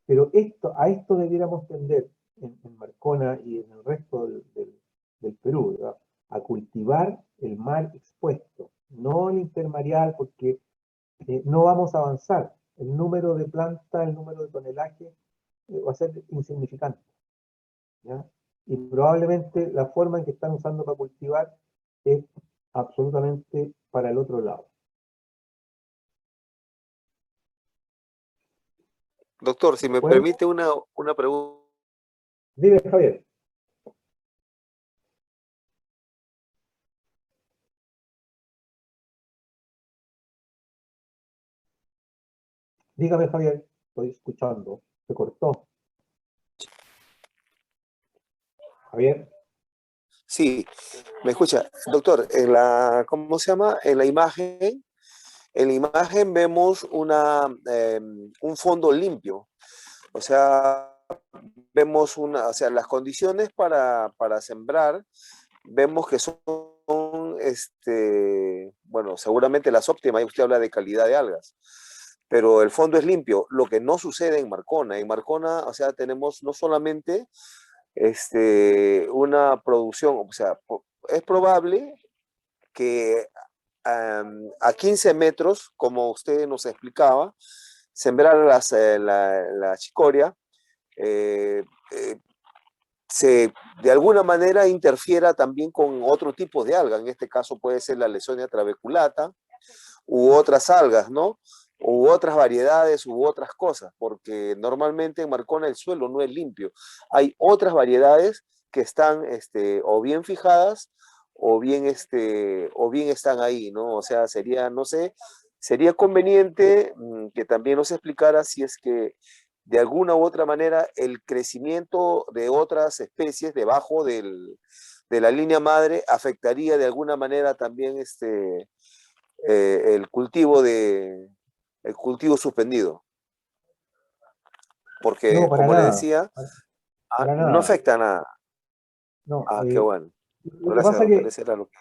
pero a esto debiéramos tender en Marcona y en el resto del Perú, ¿verdad? A cultivar el mar expuesto, no el intermareal, porque no vamos a avanzar. El número de plantas, el número de tonelaje va a ser insignificante, ¿ya? Y probablemente la forma en que están usando para cultivar es absolutamente para el otro lado. Doctor, si ¿De me acuerdo? permite una pregunta. Dime, Javier. Dígame, Javier. Estoy escuchando. Se cortó. Javier. Sí, me escucha. Doctor, ¿cómo se llama? En la imagen vemos un fondo limpio. O sea, vemos o sea, las condiciones para sembrar, vemos que son, bueno, seguramente las óptimas, y usted habla de calidad de algas, pero el fondo es limpio, lo que no sucede en Marcona. En Marcona, o sea, tenemos no solamente una producción, o sea, es probable que a 15 metros, como usted nos explicaba, sembrar la chicoria, eh, eh, de alguna manera interfiera también con otro tipo de alga. En este caso puede ser la Lawsonia trabeculata u otras algas, ¿no? U otras variedades u otras cosas, porque normalmente en Marcona el suelo no es limpio. Hay otras variedades que están o bien fijadas o bien están ahí, ¿no? O sea, sería, no sé, sería conveniente que también nos explicara si es que de alguna u otra manera el crecimiento de otras especies debajo de la línea madre afectaría de alguna manera también el cultivo suspendido. Porque, No, para como le nada. decía, Para no nada. afecta a nada. No, Qué bueno. lo que Gracias, pasa es doctor. que Ese era lo que...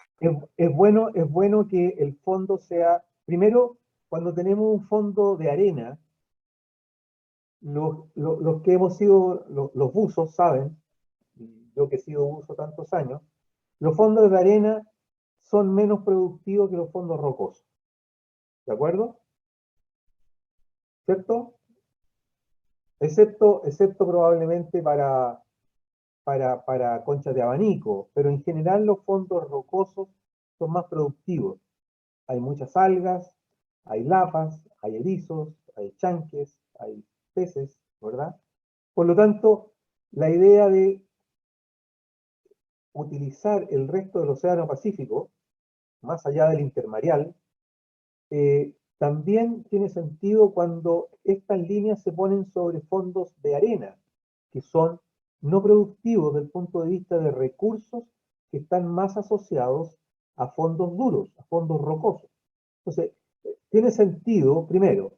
es bueno que el fondo sea, primero, cuando tenemos un fondo de arena, los que hemos sido, los buzos saben, y yo que he sido buzo tantos años, los fondos de arena son menos productivos que los fondos rocosos. ¿De acuerdo? ¿Cierto? Excepto probablemente para conchas de abanico, pero en general los fondos rocosos son más productivos. Hay muchas algas, hay lapas, hay erizos, hay chanques, hay peces, ¿verdad? Por lo tanto, la idea de utilizar el resto del Océano Pacífico, más allá del intermareal, también tiene sentido cuando estas líneas se ponen sobre fondos de arena, que son no productivos desde el punto de vista de recursos que están más asociados a fondos duros, a fondos rocosos. Entonces, tiene sentido, primero,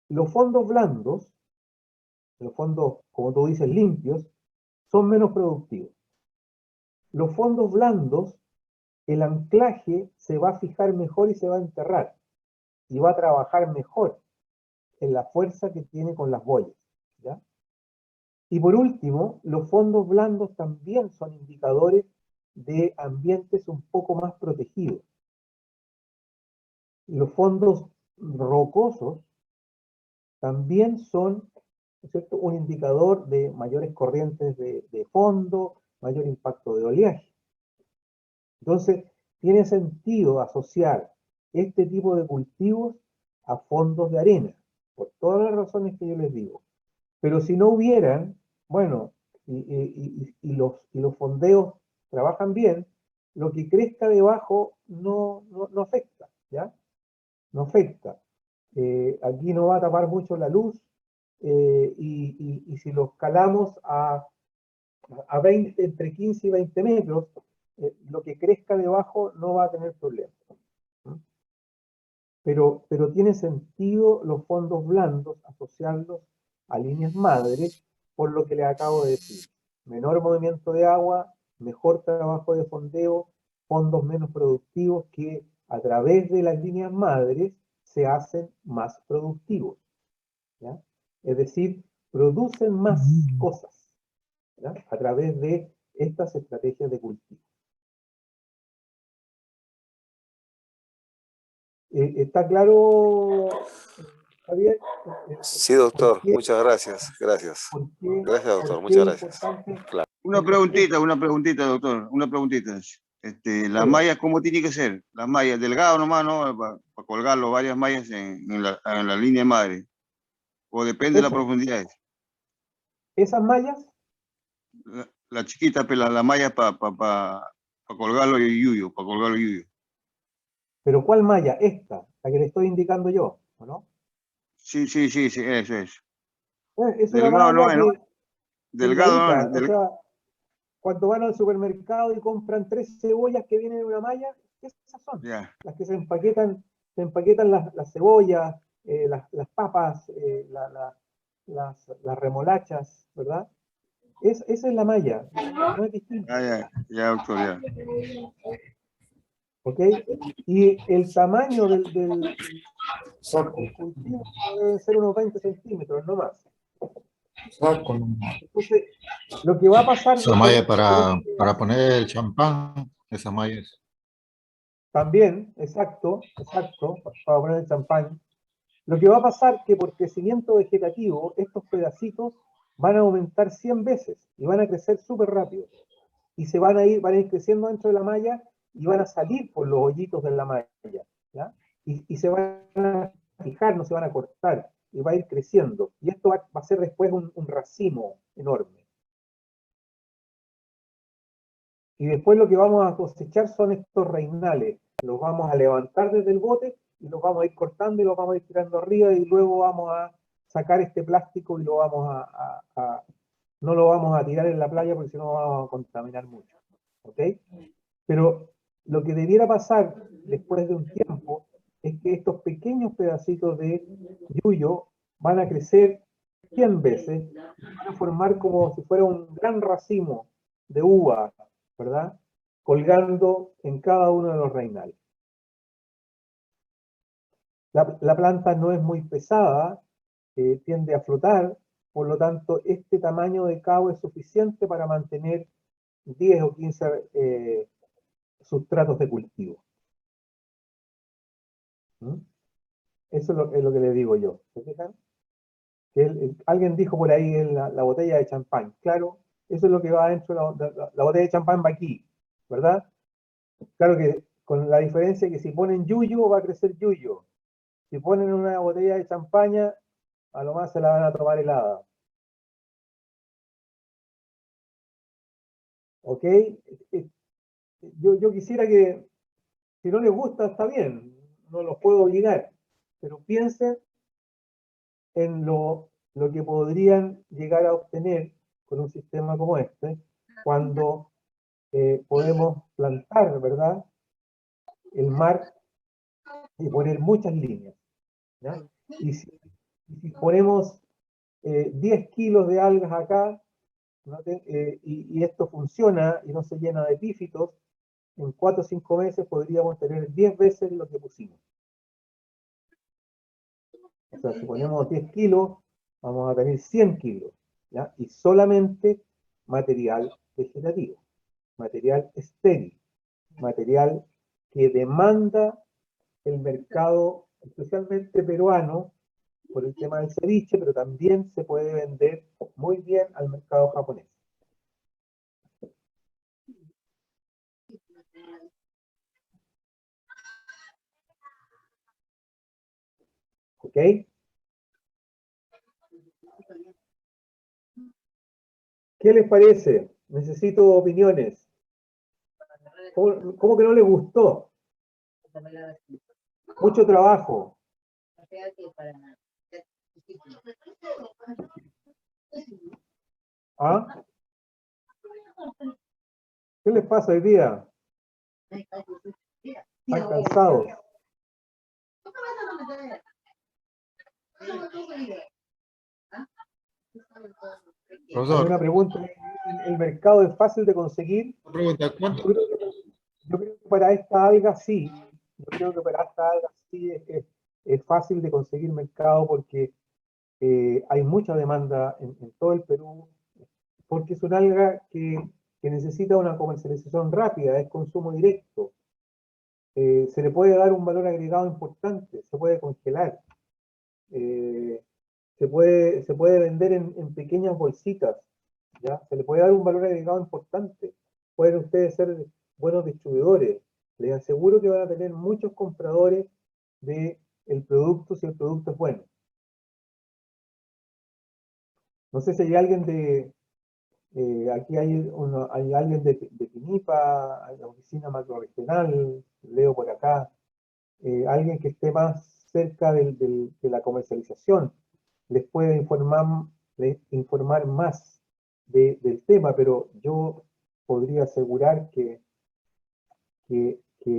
los fondos blandos, los fondos, como tú dices, limpios, son menos productivos. Los fondos blandos, el anclaje se va a fijar mejor y se va a enterrar, y va a trabajar mejor en la fuerza que tiene con las boyas, ¿ya? Y por último, los fondos blandos también son indicadores de ambientes un poco más protegidos. Los fondos rocosos también son, ¿no es cierto?, un indicador de mayores corrientes de fondo, mayor impacto de oleaje. Entonces, tiene sentido asociar este tipo de cultivos a fondos de arena, por todas las razones que yo les digo. Pero si no hubieran, bueno, y los fondeos trabajan bien, lo que crezca debajo no afecta, ¿ya? No afecta. Aquí no va a tapar mucho la luz, y si los calamos a 20, entre 15 y 20 metros, lo que crezca debajo no va a tener problemas. Pero tiene sentido los fondos blandos asociarlos a líneas madres, por lo que les acabo de decir. Menor movimiento de agua, mejor trabajo de fondeo, fondos menos productivos que a través de las líneas madres se hacen más productivos, ¿ya? Es decir, producen más cosas, ¿ya?, a través de estas estrategias de cultivo. ¿Está claro, Javier? Sí, doctor. ¿Por qué, Muchas gracias. Gracias. Gracias, doctor. por qué Muchas es gracias. importante? Claro. Una preguntita, doctor, una preguntita. Las Oiga, mallas, ¿cómo tiene que ser? Las mallas, delgado nomás, ¿no? Para colgarlo, varias mallas en la línea madre. O depende de la eso, profundidad. esas mallas, La chiquita, pero la malla para colgarlo y yuyo, para colgarlo y yuyo. pero ¿cuál malla? Esta, la que le estoy indicando yo, ¿o no? Sí, eso es. Es una Delgado no malla es, ¿no? que Delgado no delgadita, es. o sea, cuando van al supermercado y compran 3 cebollas que vienen en una malla, esas son Ya. las que se empaquetan las cebollas, las papas, las remolachas, ¿verdad? Esa es la malla, no es distinto, Ya, doctor, ya. ¿ok? Y el tamaño del cultivo debe ser unos 20 centímetros, no más. Entonces, lo que va a pasar Esa después, malla para poner el champán, esa malla es. también, exacto, para poner el champán, lo que va a pasar que por crecimiento vegetativo, estos pedacitos van a aumentar 100 veces y van a crecer súper rápido. Y van a ir creciendo dentro de la malla y van a salir por los hoyitos de la malla, ¿ya? Y se van a fijar, no se van a cortar, y va a ir creciendo. Y esto va a ser después un racimo enorme. Y después lo que vamos a cosechar son estos reinales. Los vamos a levantar desde el bote y los vamos a ir cortando y los vamos a ir tirando arriba, y luego vamos a sacar este plástico y lo vamos no lo vamos a tirar en la playa porque si no vamos a contaminar mucho. ¿Ok? Pero lo que debiera pasar después de un tiempo es que estos pequeños pedacitos de yuyo van a crecer 100 veces, van a formar como si fuera un gran racimo de uva, ¿verdad? Colgando en cada uno de los reinales. La planta no es muy pesada, tiende a flotar, por lo tanto, este tamaño de cabo es suficiente para mantener 10 o 15 sustratos de cultivo. ¿Mm? Eso es lo que le digo yo. ¿Se fijan? Alguien dijo por ahí en la botella de champán. Claro, eso es lo que va dentro de la botella de champán, va aquí, ¿verdad? Claro que con la diferencia que si ponen yuyo, va a crecer yuyo. Si ponen una botella de champaña, a lo más se la van a tomar helada. ¿Ok? Yo quisiera que, si no les gusta, está bien, no los puedo obligar, pero piensen en lo que podrían llegar a obtener con un sistema como este, cuando podemos plantar, ¿verdad?, el mar y poner muchas líneas, ¿ya? Y si ponemos 10 kilos de algas acá, ¿no? Y esto funciona y no se llena de epífitos, en 4 o 5 meses podríamos tener 10 veces lo que pusimos. O sea, si ponemos 10 kilos, vamos a tener 100 kilos, ¿ya? Y solamente material vegetativo, material estéril, material que demanda el mercado, especialmente peruano, por el tema del ceviche, pero también se puede vender muy bien al mercado japonés. ¿Ok? ¿Qué les parece? Necesito opiniones. ¿Cómo que no les gustó? Mucho trabajo. ¿Ah? ¿Qué les pasa hoy día? ¿Están cansados? Profesor, ¿Alguna pregunta? ¿El mercado es fácil de conseguir? una pregunta, ¿cuánto? Yo creo que para esta alga sí. Yo creo que para esta alga sí es fácil de conseguir mercado porque hay mucha demanda en todo el Perú, porque es una alga que necesita una comercialización rápida, es consumo directo. Se le puede dar un valor agregado importante, se puede congelar, se puede vender en pequeñas bolsitas, ¿ya? Se le puede dar un valor agregado importante. Pueden ustedes ser buenos distribuidores. Les aseguro que van a tener muchos compradores del producto si el producto es bueno. No sé si hay alguien aquí hay alguien de Pinipa, hay la oficina macroregional, leo por acá, alguien que esté más cerca de la comercialización, les puede informar más del tema, pero yo podría asegurar que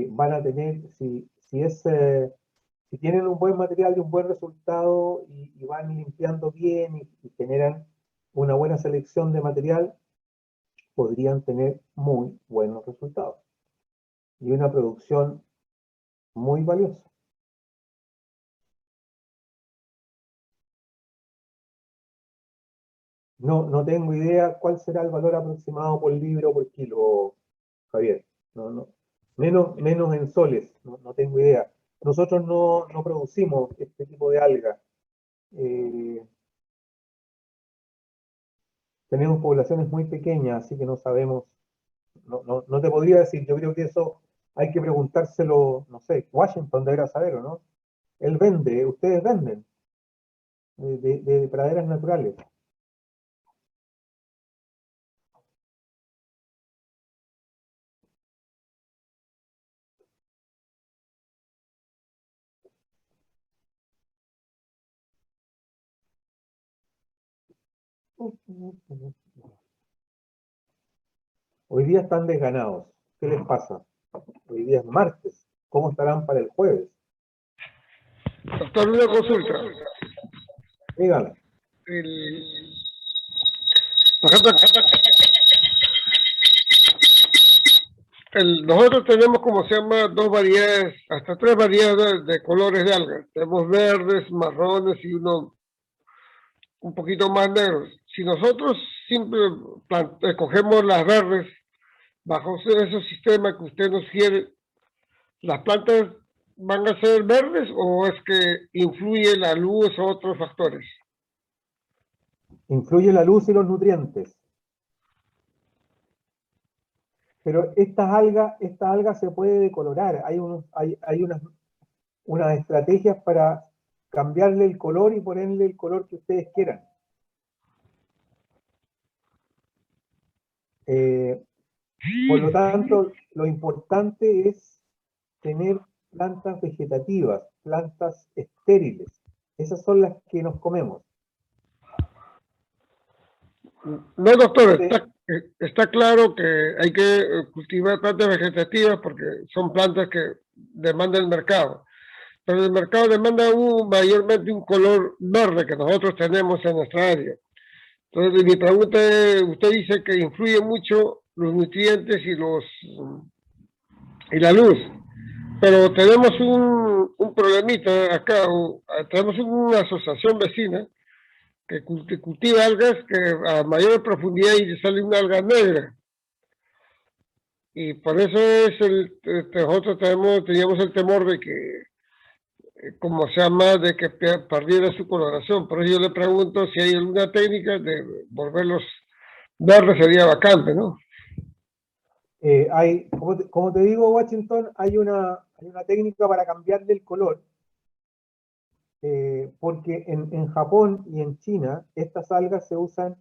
van a tener, si tienen un buen material y un buen resultado y van limpiando bien y generan una buena selección de material, podrían tener muy buenos resultados y una producción muy valiosa. No tengo idea cuál será el valor aproximado por libro o por kilo, Javier. Menos en soles, no tengo idea. Nosotros no producimos este tipo de algas. Tenemos poblaciones muy pequeñas, así que no sabemos, no te podría decir. Yo creo que eso hay que preguntárselo, no sé, Washington deberá saber, ¿o no? Él vende, ustedes venden de praderas naturales. Hoy día están desganados. ¿Qué les pasa? Hoy día es martes. ¿Cómo estarán para el jueves? Doctor, una consulta. Dígame. Por ejemplo, nosotros tenemos, como se llama, dos variedades, hasta tres variedades de colores de algas. Tenemos verdes, marrones y uno un poquito más negros. Si nosotros siempre escogemos las verdes bajo ese sistema que usted nos quiere, ¿las plantas van a ser verdes o es que influye la luz o otros factores? Influye la luz y los nutrientes. Pero estas algas se puede decolorar. Hay unas estrategias para cambiarle el color y ponerle el color que ustedes quieran. Por lo tanto, lo importante es tener plantas vegetativas, plantas estériles. Esas son las que nos comemos. No, doctor, Sí. está claro que hay que cultivar plantas vegetativas porque son plantas que demanda el mercado. Pero el mercado demanda mayormente un color verde que nosotros tenemos en nuestra área. Entonces, mi pregunta es, usted dice que influye mucho los nutrientes y la luz, pero tenemos un problemita acá, tenemos una asociación vecina que cultiva algas que a mayor profundidad y sale una alga negra. Y por eso nosotros teníamos el temor de que, como se llama, de que perdiera su coloración. Por eso yo le pregunto si hay alguna técnica de volverlos verdes, sería bacante, ¿no? Como te digo, Washington, hay una técnica para cambiarle el color, porque en Japón y en China estas algas se usan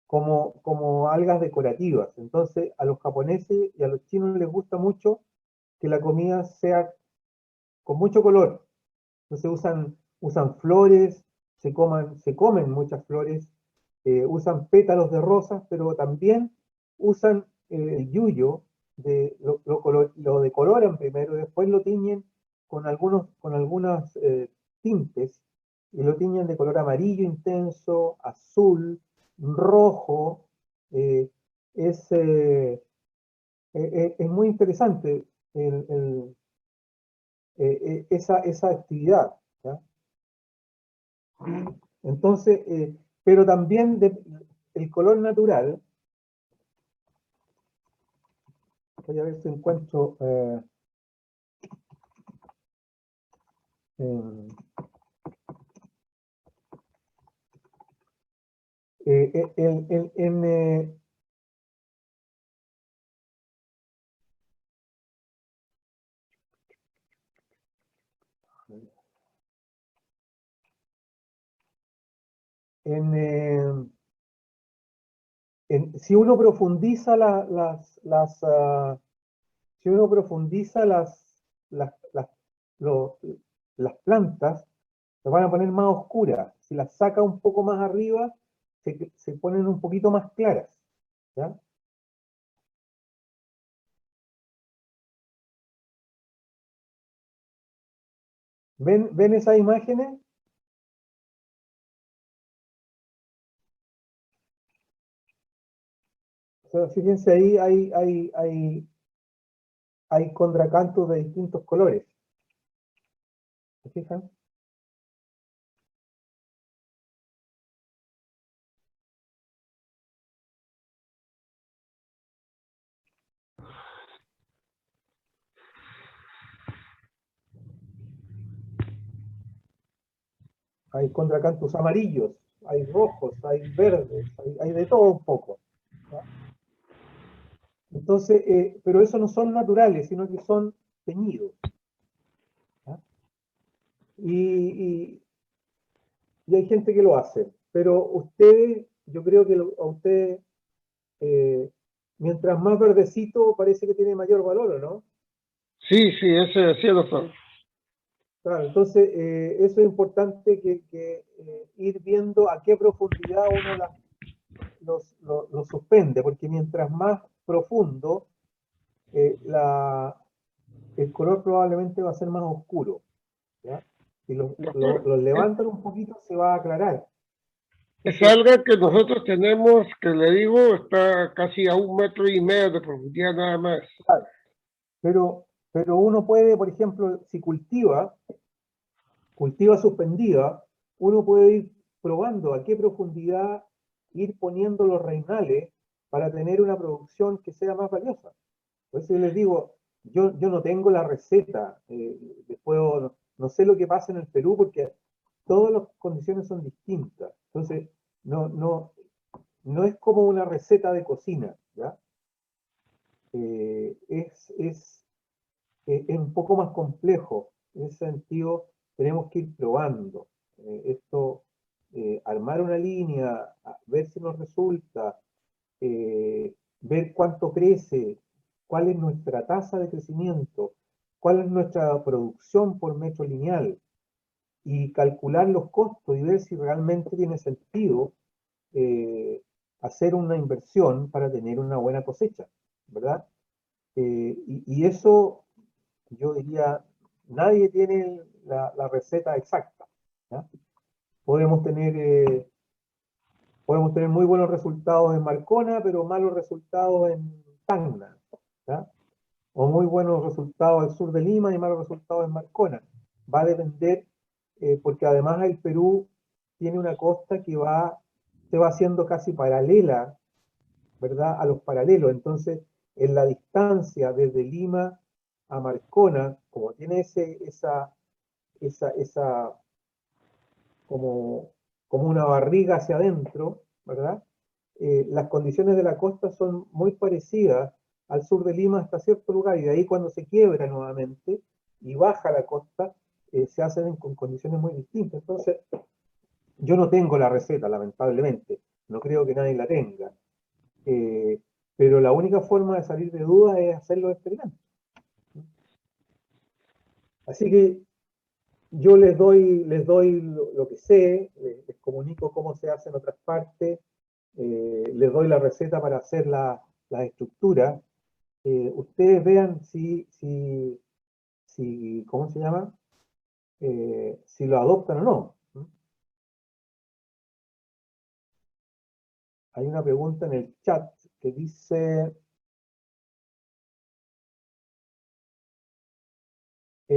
como algas decorativas. Entonces a los japoneses y a los chinos les gusta mucho que la comida sea con mucho color. Entonces usan flores, se comen muchas flores, usan pétalos de rosas, pero también usan el yuyo, lo decoloran primero, después lo tiñen con algunas tintes, y lo tiñen de color amarillo intenso, azul, rojo. Es muy interesante esa actividad, ¿ya? Entonces, pero también el color natural, voy a ver si encuentro en, si uno profundiza si uno profundiza las plantas, se van a poner más oscuras. Si las saca un poco más arriba, se ponen un poquito más claras, ¿ya? ¿Ven esas imágenes? O sea, fíjense ahí, hay contracantos de distintos colores. ¿Se fijan? Hay contracantos amarillos, hay rojos, hay verdes, hay de todo un poco, ¿ya? Entonces, pero esos no son naturales, sino que son teñidos, ¿ya? Y hay gente que lo hace, pero ustedes, yo creo que a ustedes, mientras más verdecito, parece que tiene mayor valor, ¿o no? Sí, sí, doctor. Claro, entonces eso es importante que ir viendo a qué profundidad uno los suspende, porque mientras más profundo, el color probablemente va a ser más oscuro, ¿ya? Si los Doctor, levantan un poquito, se va a aclarar. esa alga que nosotros tenemos, que le digo, está casi a 1,5 metros de profundidad nada más. Pero uno puede, por ejemplo, si cultiva suspendida, uno puede ir probando a qué profundidad ir poniendo los reinales para tener una producción que sea más valiosa. Por eso yo les digo, yo no tengo la receta, después no sé lo que pasa en el Perú porque todas las condiciones son distintas. Entonces, no es como una receta de cocina, ¿ya? Es un poco más complejo. En ese sentido, tenemos que ir probando. Armar una línea, ver si nos resulta, ver cuánto crece, cuál es nuestra tasa de crecimiento, cuál es nuestra producción por metro lineal, y calcular los costos y ver si realmente tiene sentido hacer una inversión para tener una buena cosecha, ¿verdad? Y eso, yo diría, nadie tiene la receta exacta, ¿ya? Podemos tener muy buenos resultados en Marcona, pero malos resultados en Tacna, ¿ya? O muy buenos resultados al sur de Lima y malos resultados en Marcona. Va a depender, porque además el Perú tiene una costa que se va haciendo casi paralela, ¿verdad?, a los paralelos. Entonces, en la distancia desde Lima a Marcona, como tiene esa como una barriga hacia adentro, ¿verdad? Las condiciones de la costa son muy parecidas al sur de Lima hasta cierto lugar, y de ahí cuando se quiebra nuevamente y baja la costa, se hacen con condiciones muy distintas. Entonces, yo no tengo la receta, lamentablemente, no creo que nadie la tenga, pero la única forma de salir de dudas es hacer los experimentos. Así que yo les doy lo que sé, les comunico cómo se hace en otras partes, les doy la receta para hacer las estructuras. Ustedes vean ¿cómo se llama? Si lo adoptan o no. Hay una pregunta en el chat que dice,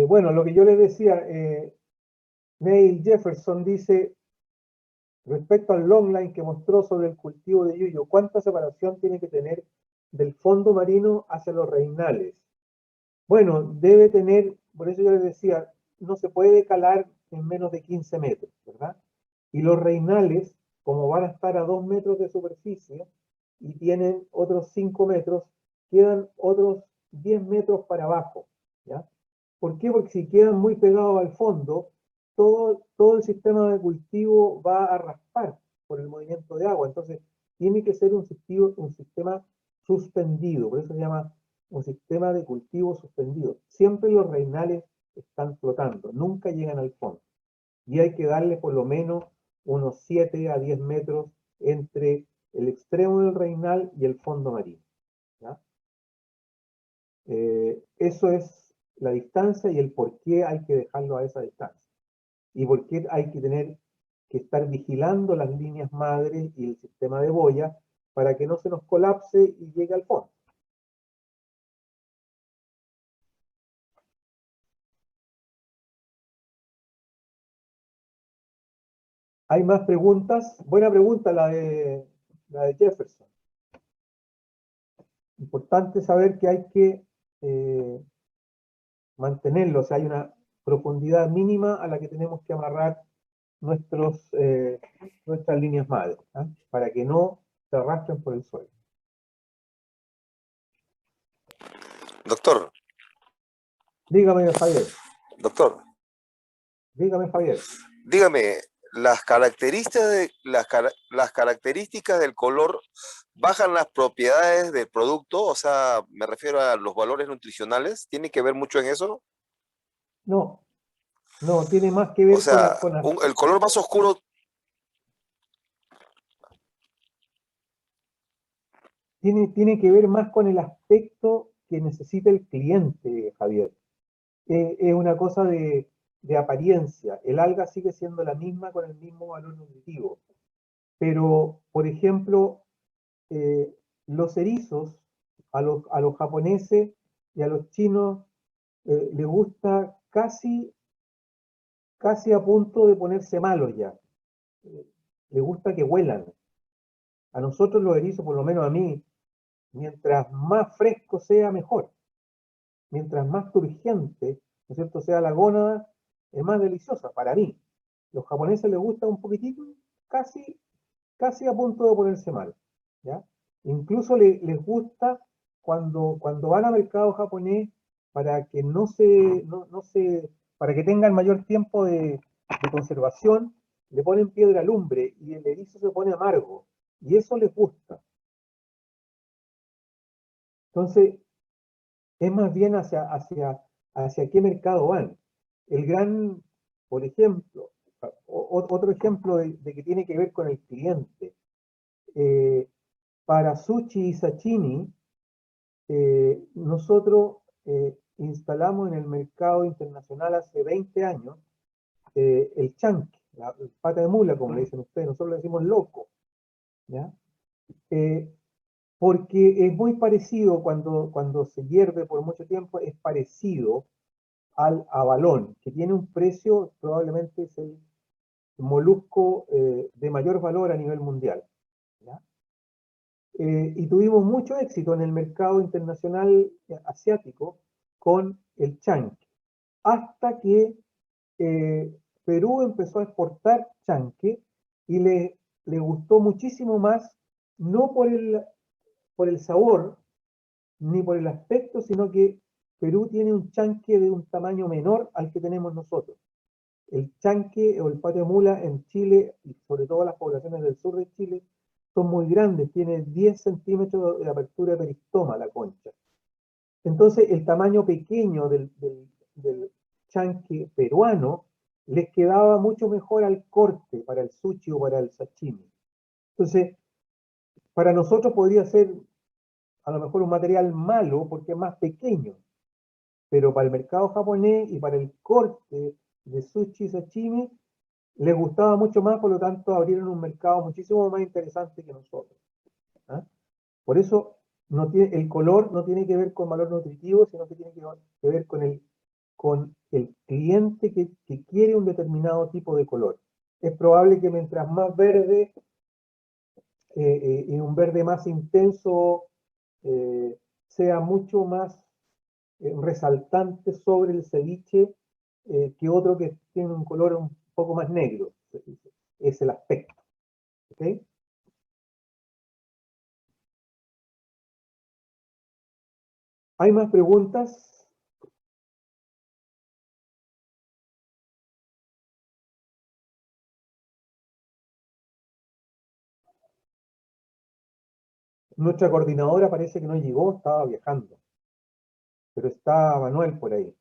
bueno, lo que yo les decía, Neil Jefferson dice, respecto al longline que mostró sobre el cultivo de yuyo, ¿cuánta separación tiene que tener del fondo marino hacia los reinales? Bueno, debe tener, por eso yo les decía, no se puede calar en menos de 15 metros, ¿verdad? Y los reinales, como van a estar a 2 metros de superficie y tienen otros 5 metros, quedan otros 10 metros para abajo, ¿ya? ¿Por qué? Porque si quedan muy pegados al fondo, todo el sistema de cultivo va a raspar por el movimiento de agua. Entonces, tiene que ser un sistema suspendido, por eso se llama un sistema de cultivo suspendido. Siempre los reinales están flotando, nunca llegan al fondo. Y hay que darle por lo menos unos 7 a 10 metros entre el extremo del reinal y el fondo marino, ¿ya? Eso es la distancia y el por qué hay que dejarlo a esa distancia. Y por qué hay que estar vigilando las líneas madres y el sistema de boya para que no se nos colapse y llegue al fondo. ¿Hay más preguntas? Buena pregunta la de Jefferson. Importante saber que hay que mantenerlo, o sea, hay una profundidad mínima a la que tenemos que amarrar nuestras líneas madres, ¿eh? Para que no se arrastren por el suelo. Doctor, Dígame, Javier. doctor, Dígame, Javier. dígame, las características del color bajan las propiedades del producto, o sea, me refiero a los valores nutricionales, ¿tiene que ver mucho en eso? No, tiene más que O ver sea, con el color más oscuro, tiene que ver más con el aspecto que necesita el cliente, Javier. Es una cosa de de apariencia. El alga sigue siendo la misma con el mismo valor nutritivo. Pero, por ejemplo, los erizos a los japoneses y a los chinos les gusta casi a punto de ponerse malos ya. Les gusta que huelan. A nosotros los erizos, por lo menos a mí, mientras más fresco sea, mejor. Mientras más turgente, ¿no es cierto?, sea la gónada, es más deliciosa para mí. Los japoneses les gusta un poquitito, casi a punto de ponerse mal, ¿ya? Incluso les gusta cuando van al mercado japonés para que para que tengan mayor tiempo de conservación, le ponen piedra lumbre y el erizo se pone amargo, y eso les gusta. Entonces, es más bien hacia qué mercado van. Por ejemplo, otro ejemplo de que tiene que ver con el cliente. Para sushi y sashimi, nosotros instalamos en el mercado internacional hace 20 años el chanque, la pata de mula, como le dicen ustedes, nosotros le decimos loco, ¿ya? Porque es muy parecido cuando se hierve por mucho tiempo, es parecido al abalón, que tiene un precio, probablemente es el molusco de mayor valor a nivel mundial, ¿ya? Y tuvimos mucho éxito en el mercado internacional asiático con el chanque, hasta que Perú empezó a exportar chanque y le gustó muchísimo más, no por el sabor, ni por el aspecto, sino que Perú tiene un chanque de un tamaño menor al que tenemos nosotros. El chanque o el pato de mula en Chile, y sobre todo las poblaciones del sur de Chile, son muy grandes, tiene 10 centímetros de apertura de peristoma la concha. Entonces, el tamaño pequeño del chanque peruano les quedaba mucho mejor al corte, para el sushi o para el sashimi. Entonces, para nosotros podría ser a lo mejor un material malo porque es más pequeño, pero para el mercado japonés y para el corte de sushi y sashimi les gustaba mucho más, por lo tanto abrieron un mercado muchísimo más interesante que nosotros. ¿Ah? Por eso el color no tiene que ver con valor nutritivo, sino que tiene que ver con el cliente que quiere un determinado tipo de color. Es probable que mientras más verde y un verde más intenso sea mucho más resaltante sobre el ceviche que otro que tiene un color un poco más negro. Es el aspecto. ¿Okay? ¿Hay más preguntas? Nuestra coordinadora parece que no llegó, estaba viajando. Pero está Manuel por ahí.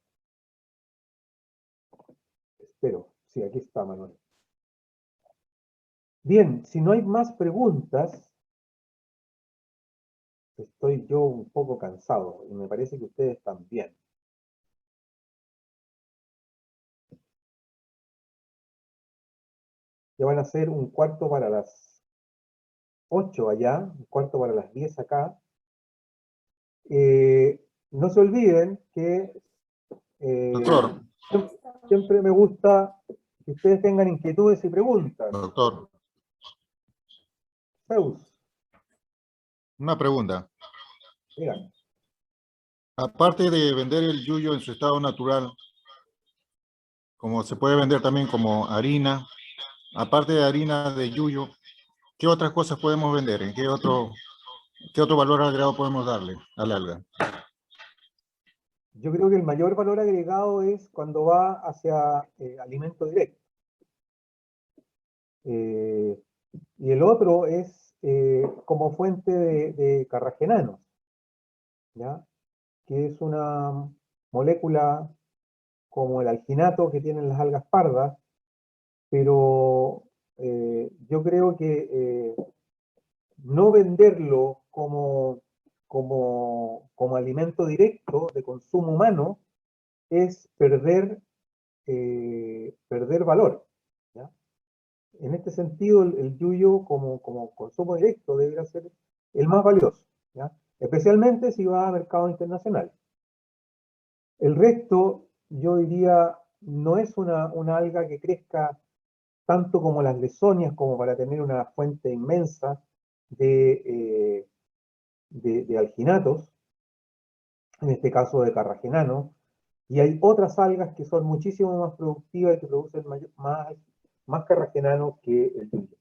Espero. Sí, aquí está Manuel. Bien, si no hay más preguntas, estoy yo un poco cansado y me parece que ustedes también. Ya van a ser un cuarto para las 8 allá, un cuarto para las 10 acá. No se olviden que Doctor, siempre me gusta que ustedes tengan inquietudes y preguntas. doctor, Zeus, una pregunta. digan. Aparte de vender el yuyo en su estado natural, como se puede vender también como harina, aparte de harina de yuyo, ¿qué otras cosas podemos vender? ¿En qué otro valor agregado podemos darle al alga? Yo creo que el mayor valor agregado es cuando va hacia alimento directo. Y el otro es como fuente de carragenanos, ¿ya? Que es una molécula como el alginato que tienen las algas pardas, pero yo creo que no venderlo como alimento directo de consumo humano es perder perder valor, ¿ya? En este sentido, el yuyo como consumo directo debería ser el más valioso, ¿ya? Especialmente si va a mercado internacional. El resto, yo diría, no es una alga que crezca tanto como las lesonias, como para tener una fuente inmensa de alginatos, en este caso de carragenano, y hay otras algas que son muchísimo más productivas y que producen más carragenano que el yuyo.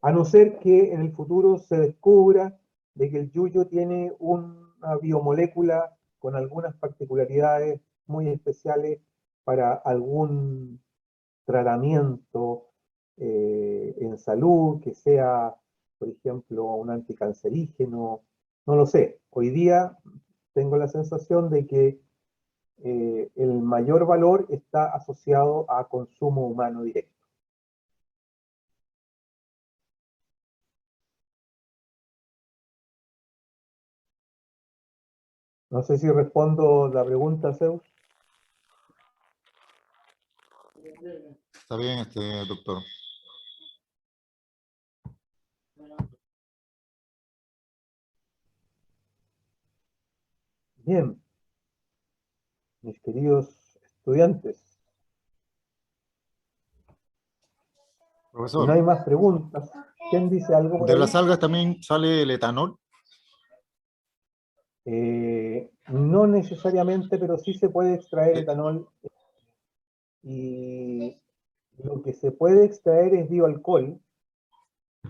A no ser que en el futuro se descubra de que el yuyo tiene una biomolécula con algunas particularidades muy especiales para algún tratamiento en salud, que sea, por ejemplo, un anticancerígeno, no lo sé. Hoy día tengo la sensación de que el mayor valor está asociado a consumo humano directo. No sé si respondo la pregunta, Zeus. Está bien, doctor. Bien, mis queridos estudiantes, si no Profesor, hay más preguntas, ¿quién dice algo por ¿de ahí? las algas también sale el etanol? No necesariamente, pero sí se puede extraer etanol, y lo que se puede extraer es bioalcohol,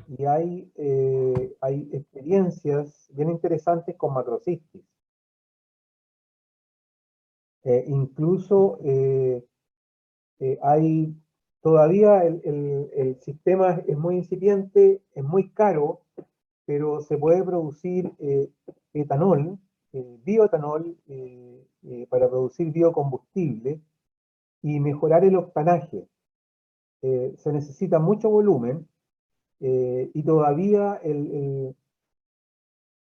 y hay experiencias bien interesantes con macrocistis. Incluso hay todavía el sistema es muy incipiente, es muy caro, pero se puede producir etanol, bioetanol, para producir biocombustible y mejorar el octanaje. Se necesita mucho volumen, y todavía el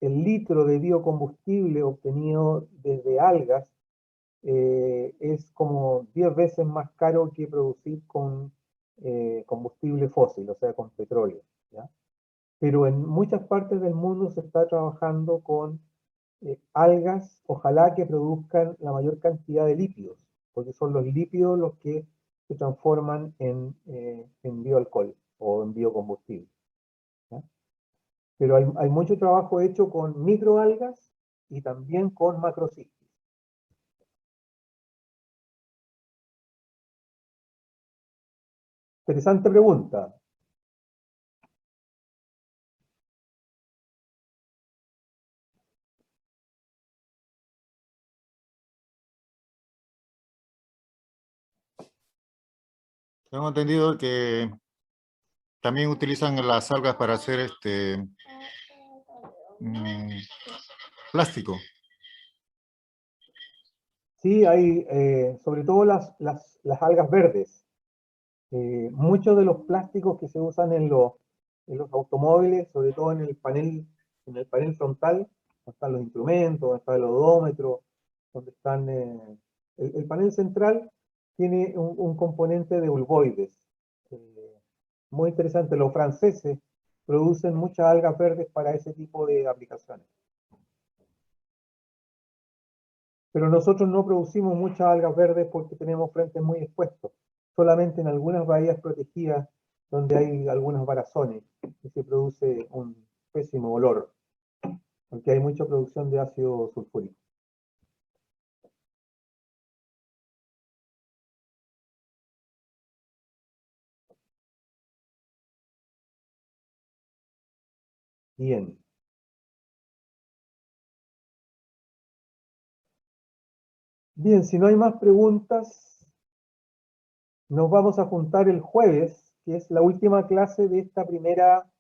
litro de biocombustible obtenido desde algas es como 10 veces más caro que producir con combustible fósil, o sea, con petróleo, ¿ya? Pero en muchas partes del mundo se está trabajando con algas, ojalá que produzcan la mayor cantidad de lípidos, porque son los lípidos los que se transforman en bioalcohol o en biocombustible, ¿ya? Pero hay mucho trabajo hecho con microalgas y también con macrocistis. Interesante pregunta. Tengo entendido que también utilizan las algas para hacer mm, plástico. Sí, hay sobre todo las algas verdes. Muchos de los plásticos que se usan en los automóviles, sobre todo en el panel frontal, donde están los instrumentos, donde está el odómetro, donde están, el panel central tiene un componente de ulvoides. Muy interesante. Los franceses producen muchas algas verdes para ese tipo de aplicaciones. Pero nosotros no producimos muchas algas verdes porque tenemos frentes muy expuestos. Solamente en algunas bahías protegidas donde hay algunos varazones y se produce un pésimo olor, porque hay mucha producción de ácido sulfúrico. Bien. Bien, si no hay más preguntas, nos vamos a juntar el jueves, que es la última clase de esta primera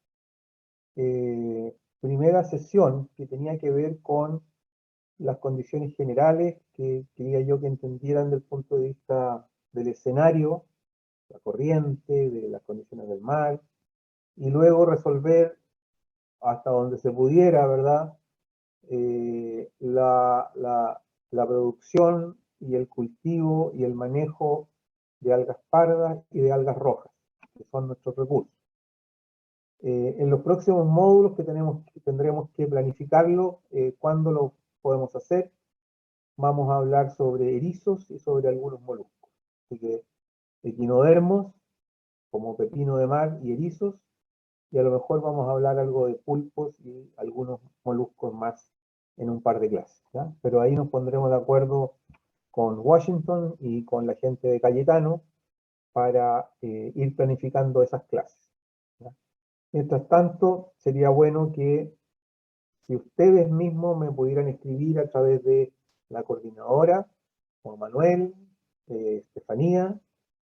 sesión, que tenía que ver con las condiciones generales que quería yo que entendieran desde el punto de vista del escenario, la corriente, de las condiciones del mar, y luego resolver hasta donde se pudiera, ¿verdad? La producción y el cultivo y el manejo de algas pardas y de algas rojas, que son nuestros recursos. En los próximos módulos tendremos que planificarlo, cuándo lo podemos hacer. Vamos a hablar sobre erizos y sobre algunos moluscos. Así que equinodermos, como pepino de mar y erizos, y a lo mejor vamos a hablar algo de pulpos y algunos moluscos más en un par de clases, ¿ya? Pero ahí nos pondremos de acuerdo con Washington y con la gente de Cayetano para ir planificando esas clases, ¿ya? Mientras tanto, sería bueno que si ustedes mismos me pudieran escribir a través de la coordinadora, Juan Manuel, Estefanía,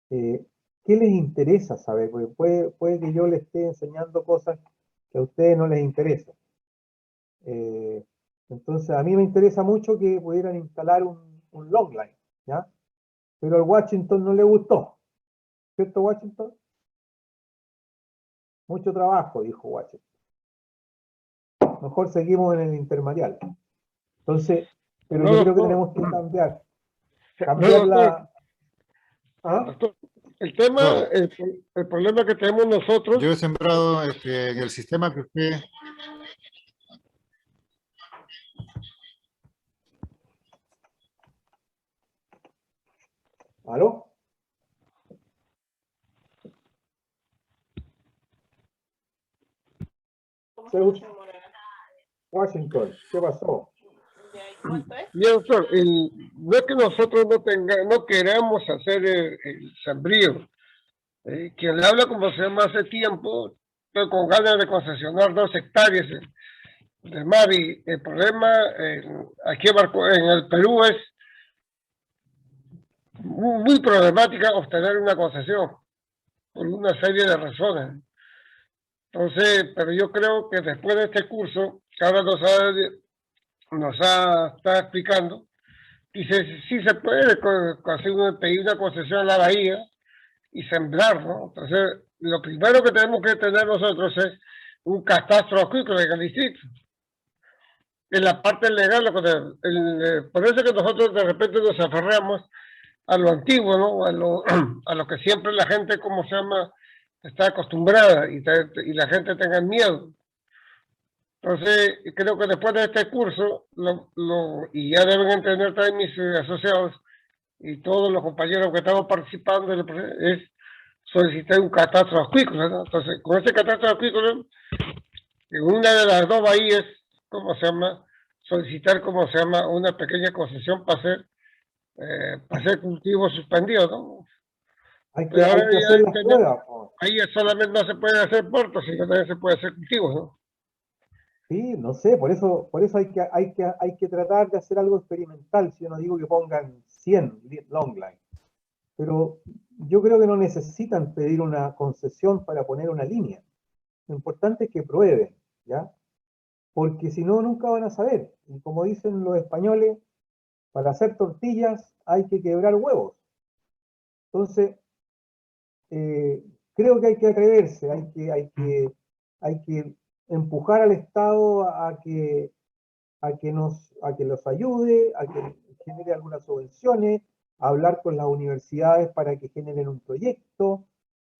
¿qué les interesa saber? Porque puede que yo les esté enseñando cosas que a ustedes no les interesan. Entonces, a mí me interesa mucho que pudieran instalar un logline, ¿ya? Pero al Washington no le gustó. ¿Cierto, Washington? Mucho trabajo, dijo Washington. Mejor seguimos en el intermarial. Entonces, pero No, yo creo que doctor. tenemos que cambiar Doctor, la... ¿Ah? doctor, el tema, Claro. el problema que tenemos nosotros, Yo he sembrado en el sistema que usted... ¿Aló? Washington, ¿qué pasó? mira, doctor, no es que nosotros no queramos hacer el sembrío. Quien le habla como se llama hace tiempo, estoy con ganas de concesionar 2 hectáreas de mar, y el problema aquí en el Perú es muy problemática obtener una concesión por una serie de razones. Entonces, pero yo creo que después de este curso que ahora está explicando, dice, sí se puede pedir una concesión a la bahía y sembrar, ¿no? Entonces, lo primero que tenemos que tener nosotros es un catastro acuícola en el distrito. En la parte legal, por eso que nosotros de repente nos aferramos a lo antiguo, ¿no? A lo que siempre la gente, ¿cómo se llama?, está acostumbrada, y la gente tenga miedo. Entonces, creo que después de este curso, y ya deben entender también mis asociados y todos los compañeros que estamos participando en el proceso, es solicitar un catastro acuícola, ¿no? Entonces, con ese catastro acuícola, en una de las 2 bahías, ¿cómo se llama?, solicitar, ¿cómo se llama?, una pequeña concesión para hacer cultivos suspendidos, ¿no? Hay Pero que ahora ya hacer las entendemos, pruebas, po. ahí solamente no se puede hacer puertos, sino también se puede hacer cultivos, ¿no? Sí, no sé, por eso hay que tratar de hacer algo experimental. Si yo no digo que pongan 100 longline, pero yo creo que no necesitan pedir una concesión para poner una línea. Lo importante es que prueben, ¿ya? Porque si no, nunca van a saber. Y como dicen los españoles, para hacer tortillas hay que quebrar huevos. Entonces, creo que hay que atreverse, hay que empujar al Estado a que los ayude, a que genere algunas subvenciones, a hablar con las universidades para que generen un proyecto.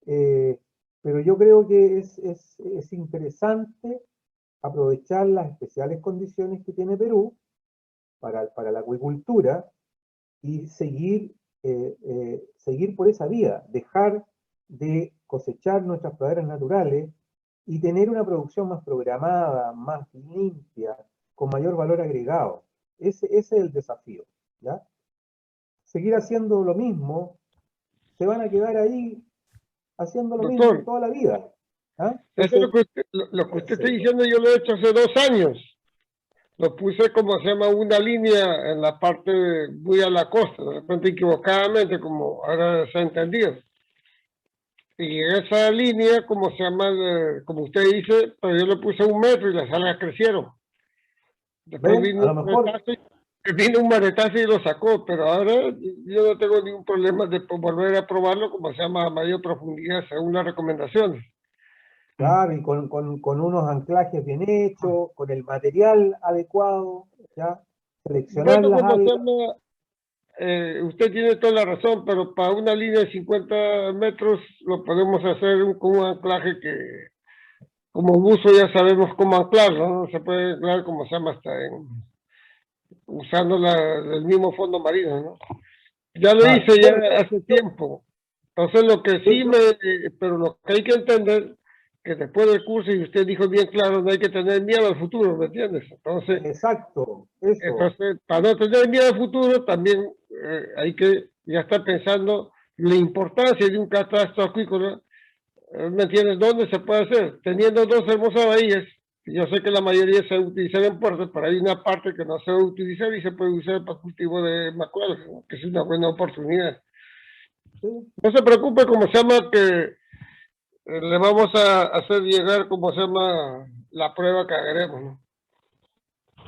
Pero yo creo que es interesante aprovechar las especiales condiciones que tiene Perú para la acuicultura y seguir por esa vía, dejar de cosechar nuestras praderas naturales y tener una producción más programada, más limpia, con mayor valor agregado. Ese es el desafío, ¿ya? Seguir haciendo lo mismo, se van a quedar ahí haciendo lo mismo Doctor, toda la vida. ¿Ah? eso es Entonces, lo que usted está diciendo, yo lo he hecho hace 2 años. Lo puse, como se llama, una línea en la parte muy a la costa, de repente equivocadamente, como ahora se ha entendido. Y en esa línea, como se llama, como usted dice, pues yo le puse 1 metro y las algas crecieron. Después ¿ven? A lo mejor, vino un maretazo y lo sacó, pero ahora yo no tengo ningún problema de volver a probarlo, como se llama, a mayor profundidad, según las recomendaciones. claro, y con unos anclajes bien hechos, con el material adecuado, ¿ya? Seleccionar Bueno, las como se algas. llama, usted tiene toda la razón, pero para una línea de 50 metros lo podemos hacer con un anclaje que, como buzo, ya sabemos cómo anclarlo, ¿no? Se puede anclar como se llama usando el mismo fondo marino, ¿no? Ya lo Vale. hice ya hace tiempo. Entonces lo que sí pero lo que hay que entender, que después del curso, y usted dijo bien claro, no hay que tener miedo al futuro, ¿me entiendes? Exacto, eso. Entonces, para no tener miedo al futuro, también hay que ya estar pensando la importancia de un catastro acuícola, ¿me entiendes? ¿Dónde se puede hacer? Teniendo dos hermosas bahías, yo sé que la mayoría se utilizan en puertos, pero hay una parte que no se va a utilizar y se puede usar para cultivo de macuelos, ¿no? Que es una buena oportunidad. ¿Sí? No se preocupe, como se llama, que le vamos a hacer llegar, como se llama, la prueba que haremos, ¿no?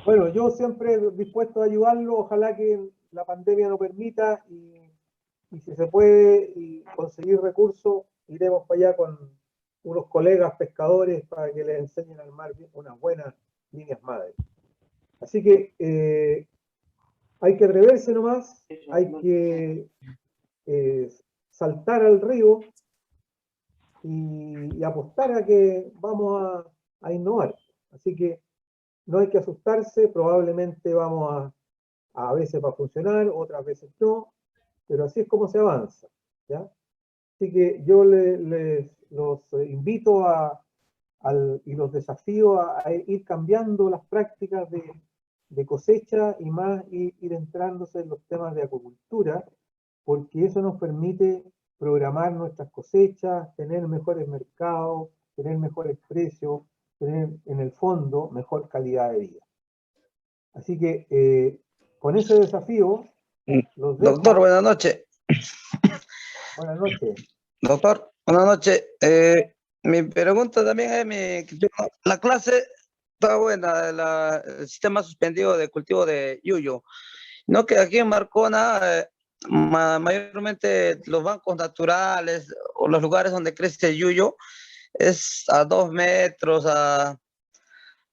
Bueno, yo siempre dispuesto a ayudarlo, ojalá que la pandemia lo permita y si se puede y conseguir recursos, iremos para allá con unos colegas pescadores para que les enseñen al mar unas buenas líneas madres. Así que hay que atreverse nomás, hay que saltar al río y apostar a que vamos a innovar. Así que no hay que asustarse, probablemente vamos a veces va a funcionar, otras veces no, pero así es como se avanza, ¿ya? Así que yo los invito y los desafío a ir cambiando las prácticas de cosecha y más ir entrándose en los temas de acuicultura, porque eso nos permite programar nuestras cosechas, tener mejores mercados, tener mejores precios, tener en el fondo mejor calidad de vida. Así que con ese desafío los dejo. Doctor, buenas noches. Buenas noches. Doctor, buenas noches. Mi pregunta también es, la clase está buena, el sistema suspendido de cultivo de yuyo. No que aquí en Marcona, mayormente los bancos naturales o los lugares donde crece el yuyo es a 2 metros,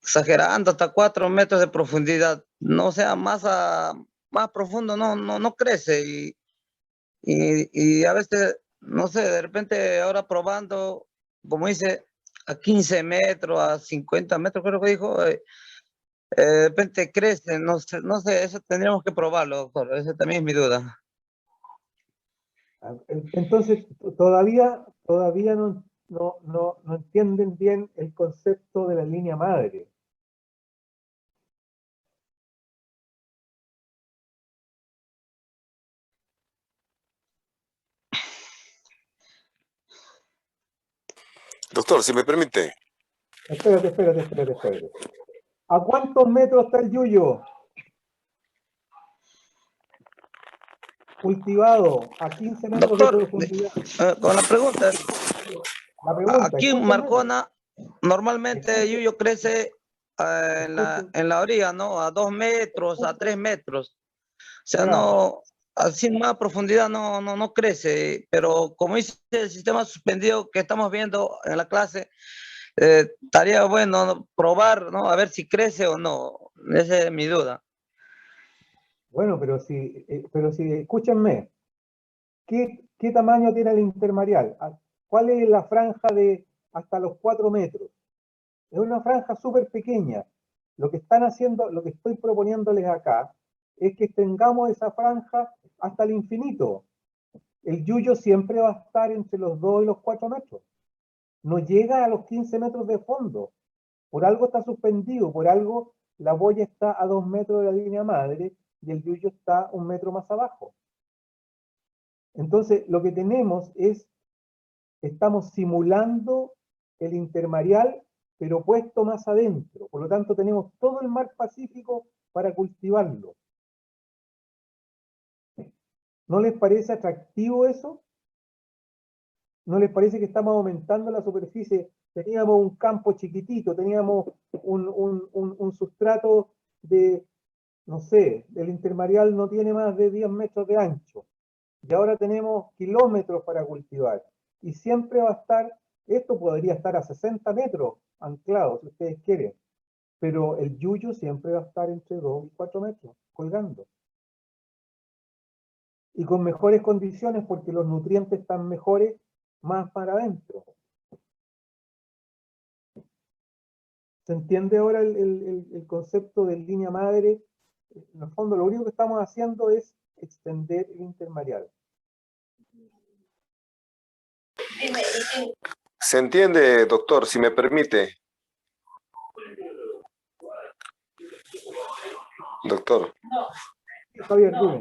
exagerando, hasta 4 metros de profundidad. No sea más profundo, no crece. Y a veces, no sé, de repente ahora probando, como dice, a 15 metros, a 50 metros, creo que dijo, de repente crece, no sé, eso tendríamos que probarlo, doctor, esa también es mi duda. Entonces, todavía no entienden bien el concepto de la línea madre. Doctor, si me permite. Espérate. ¿A cuántos metros está el yuyo? Cultivado a 15 metros Doctor, de profundidad. con la pregunta, La pregunta, aquí en escúchenme. Marcona, normalmente el yuyo crece en la orilla, ¿no? A 2 metros, a 3 metros. O sea, Ya. no, así más profundidad no crece, pero como dice el sistema suspendido que estamos viendo en la clase, estaría bueno probar, ¿no? A ver si crece o no. Esa es mi duda. Bueno, pero si escúchenme, ¿qué tamaño tiene el intermareal? ¿Cuál es la franja de hasta los 4 metros? Es una franja súper pequeña. Lo que están haciendo, lo que estoy proponiéndoles acá, es que tengamos esa franja hasta el infinito. El yuyo siempre va a estar entre los 2 y los 4 metros. No llega a los 15 metros de fondo. Por algo está suspendido, por algo la boya está a 2 metros de la línea madre y el yuyo está 1 metro más abajo. Entonces, lo que tenemos es, estamos simulando el intermareal, pero puesto más adentro. Por lo tanto, tenemos todo el mar Pacífico para cultivarlo. ¿No les parece atractivo eso? ¿No les parece que estamos aumentando la superficie? Teníamos un campo chiquitito, teníamos un sustrato de, no sé, el intermareal no tiene más de 10 metros de ancho. Y ahora tenemos kilómetros para cultivar. Y siempre va a estar, esto podría estar a 60 metros anclado, si ustedes quieren. Pero el yuyo siempre va a estar entre 2 y 4 metros, colgando. y con mejores condiciones porque los nutrientes están mejores más para adentro. ¿Se entiende ahora el concepto de línea madre? En el fondo, lo único que estamos haciendo es extender el intermareal. Se entiende, doctor, si me permite. Doctor. Javier, dime.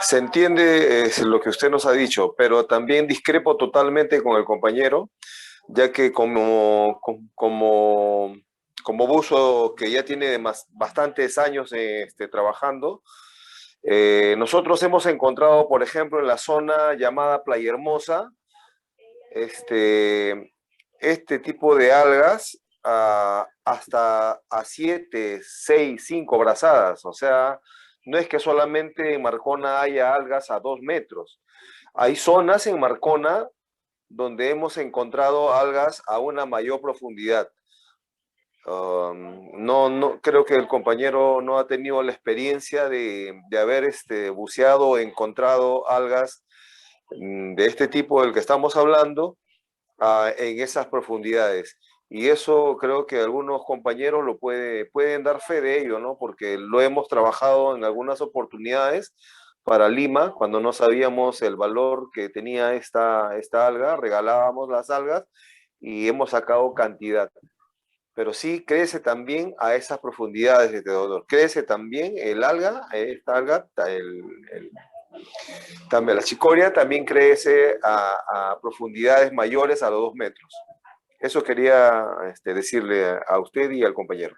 Se entiende lo que usted nos ha dicho, pero también discrepo totalmente con el compañero, ya que como buzo que ya tiene bastantes años trabajando, nosotros hemos encontrado, por ejemplo, en la zona llamada Playa Hermosa, este tipo de algas hasta a 7, 6, 5 brazadas. O sea, no es que solamente en Marcona haya algas a 2 metros. Hay zonas en Marcona donde hemos encontrado algas a una mayor profundidad. No creo que el compañero no ha tenido la experiencia de haber buceado o encontrado algas de este tipo del que estamos hablando en esas profundidades. Y eso creo que algunos compañeros pueden dar fe de ello, ¿no? Porque lo hemos trabajado en algunas oportunidades para Lima, cuando no sabíamos el valor que tenía esta alga, regalábamos las algas y hemos sacado cantidad. Pero sí crece también a esas profundidades, doctor. Crece también esta alga, también la chicoria también crece a profundidades mayores a los 2 metros. Eso quería decirle a usted y al compañero.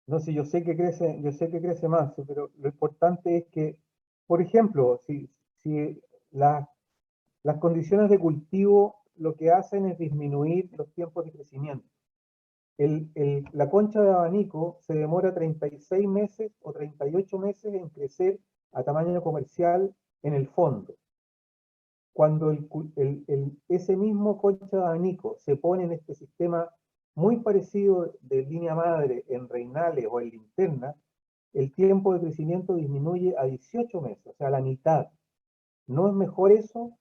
No sé, yo sé que crece más, pero lo importante es que, por ejemplo, si las condiciones de cultivo lo que hacen es disminuir los tiempos de crecimiento. La concha de abanico se demora 36 meses o 38 meses en crecer a tamaño comercial en el fondo. Cuando ese mismo concha de abanico se pone en este sistema muy parecido de línea madre en reinales o en linterna, el tiempo de crecimiento disminuye a 18 meses, o sea, a la mitad. ¿No es mejor eso?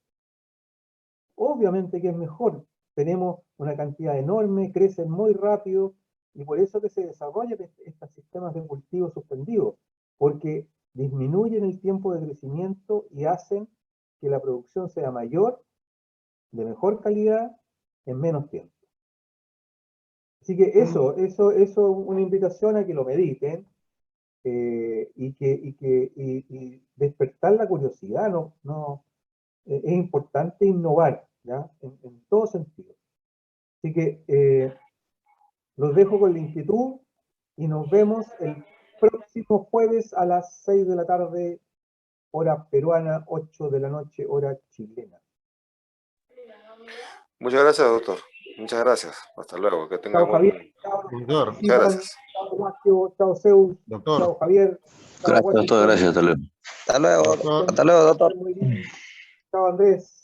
Obviamente que es mejor. Tenemos una cantidad enorme, crecen muy rápido, y por eso que se desarrollan estos sistemas de cultivo suspendidos, porque disminuyen el tiempo de crecimiento y hacen que la producción sea mayor, de mejor calidad, en menos tiempo. Así que eso es una invitación a que lo mediten y despertar la curiosidad. Es importante innovar, ¿ya? En todo sentido. Así que los dejo con la inquietud y nos vemos el próximo jueves a las 6 de la tarde, hora peruana, 8 de la noche, hora chilena. Muchas gracias, doctor. Muchas gracias. Hasta luego. Que tenga Chao, Javier. Doctor. Muchas gracias. Chao, Macio. Chao, Zeus. Doctor. Chao, Javier. Chao, Gracias, doctor. Gracias. Hasta luego. Hasta luego, Doctor. hasta luego, doctor. Muy bien. Chao, Andrés.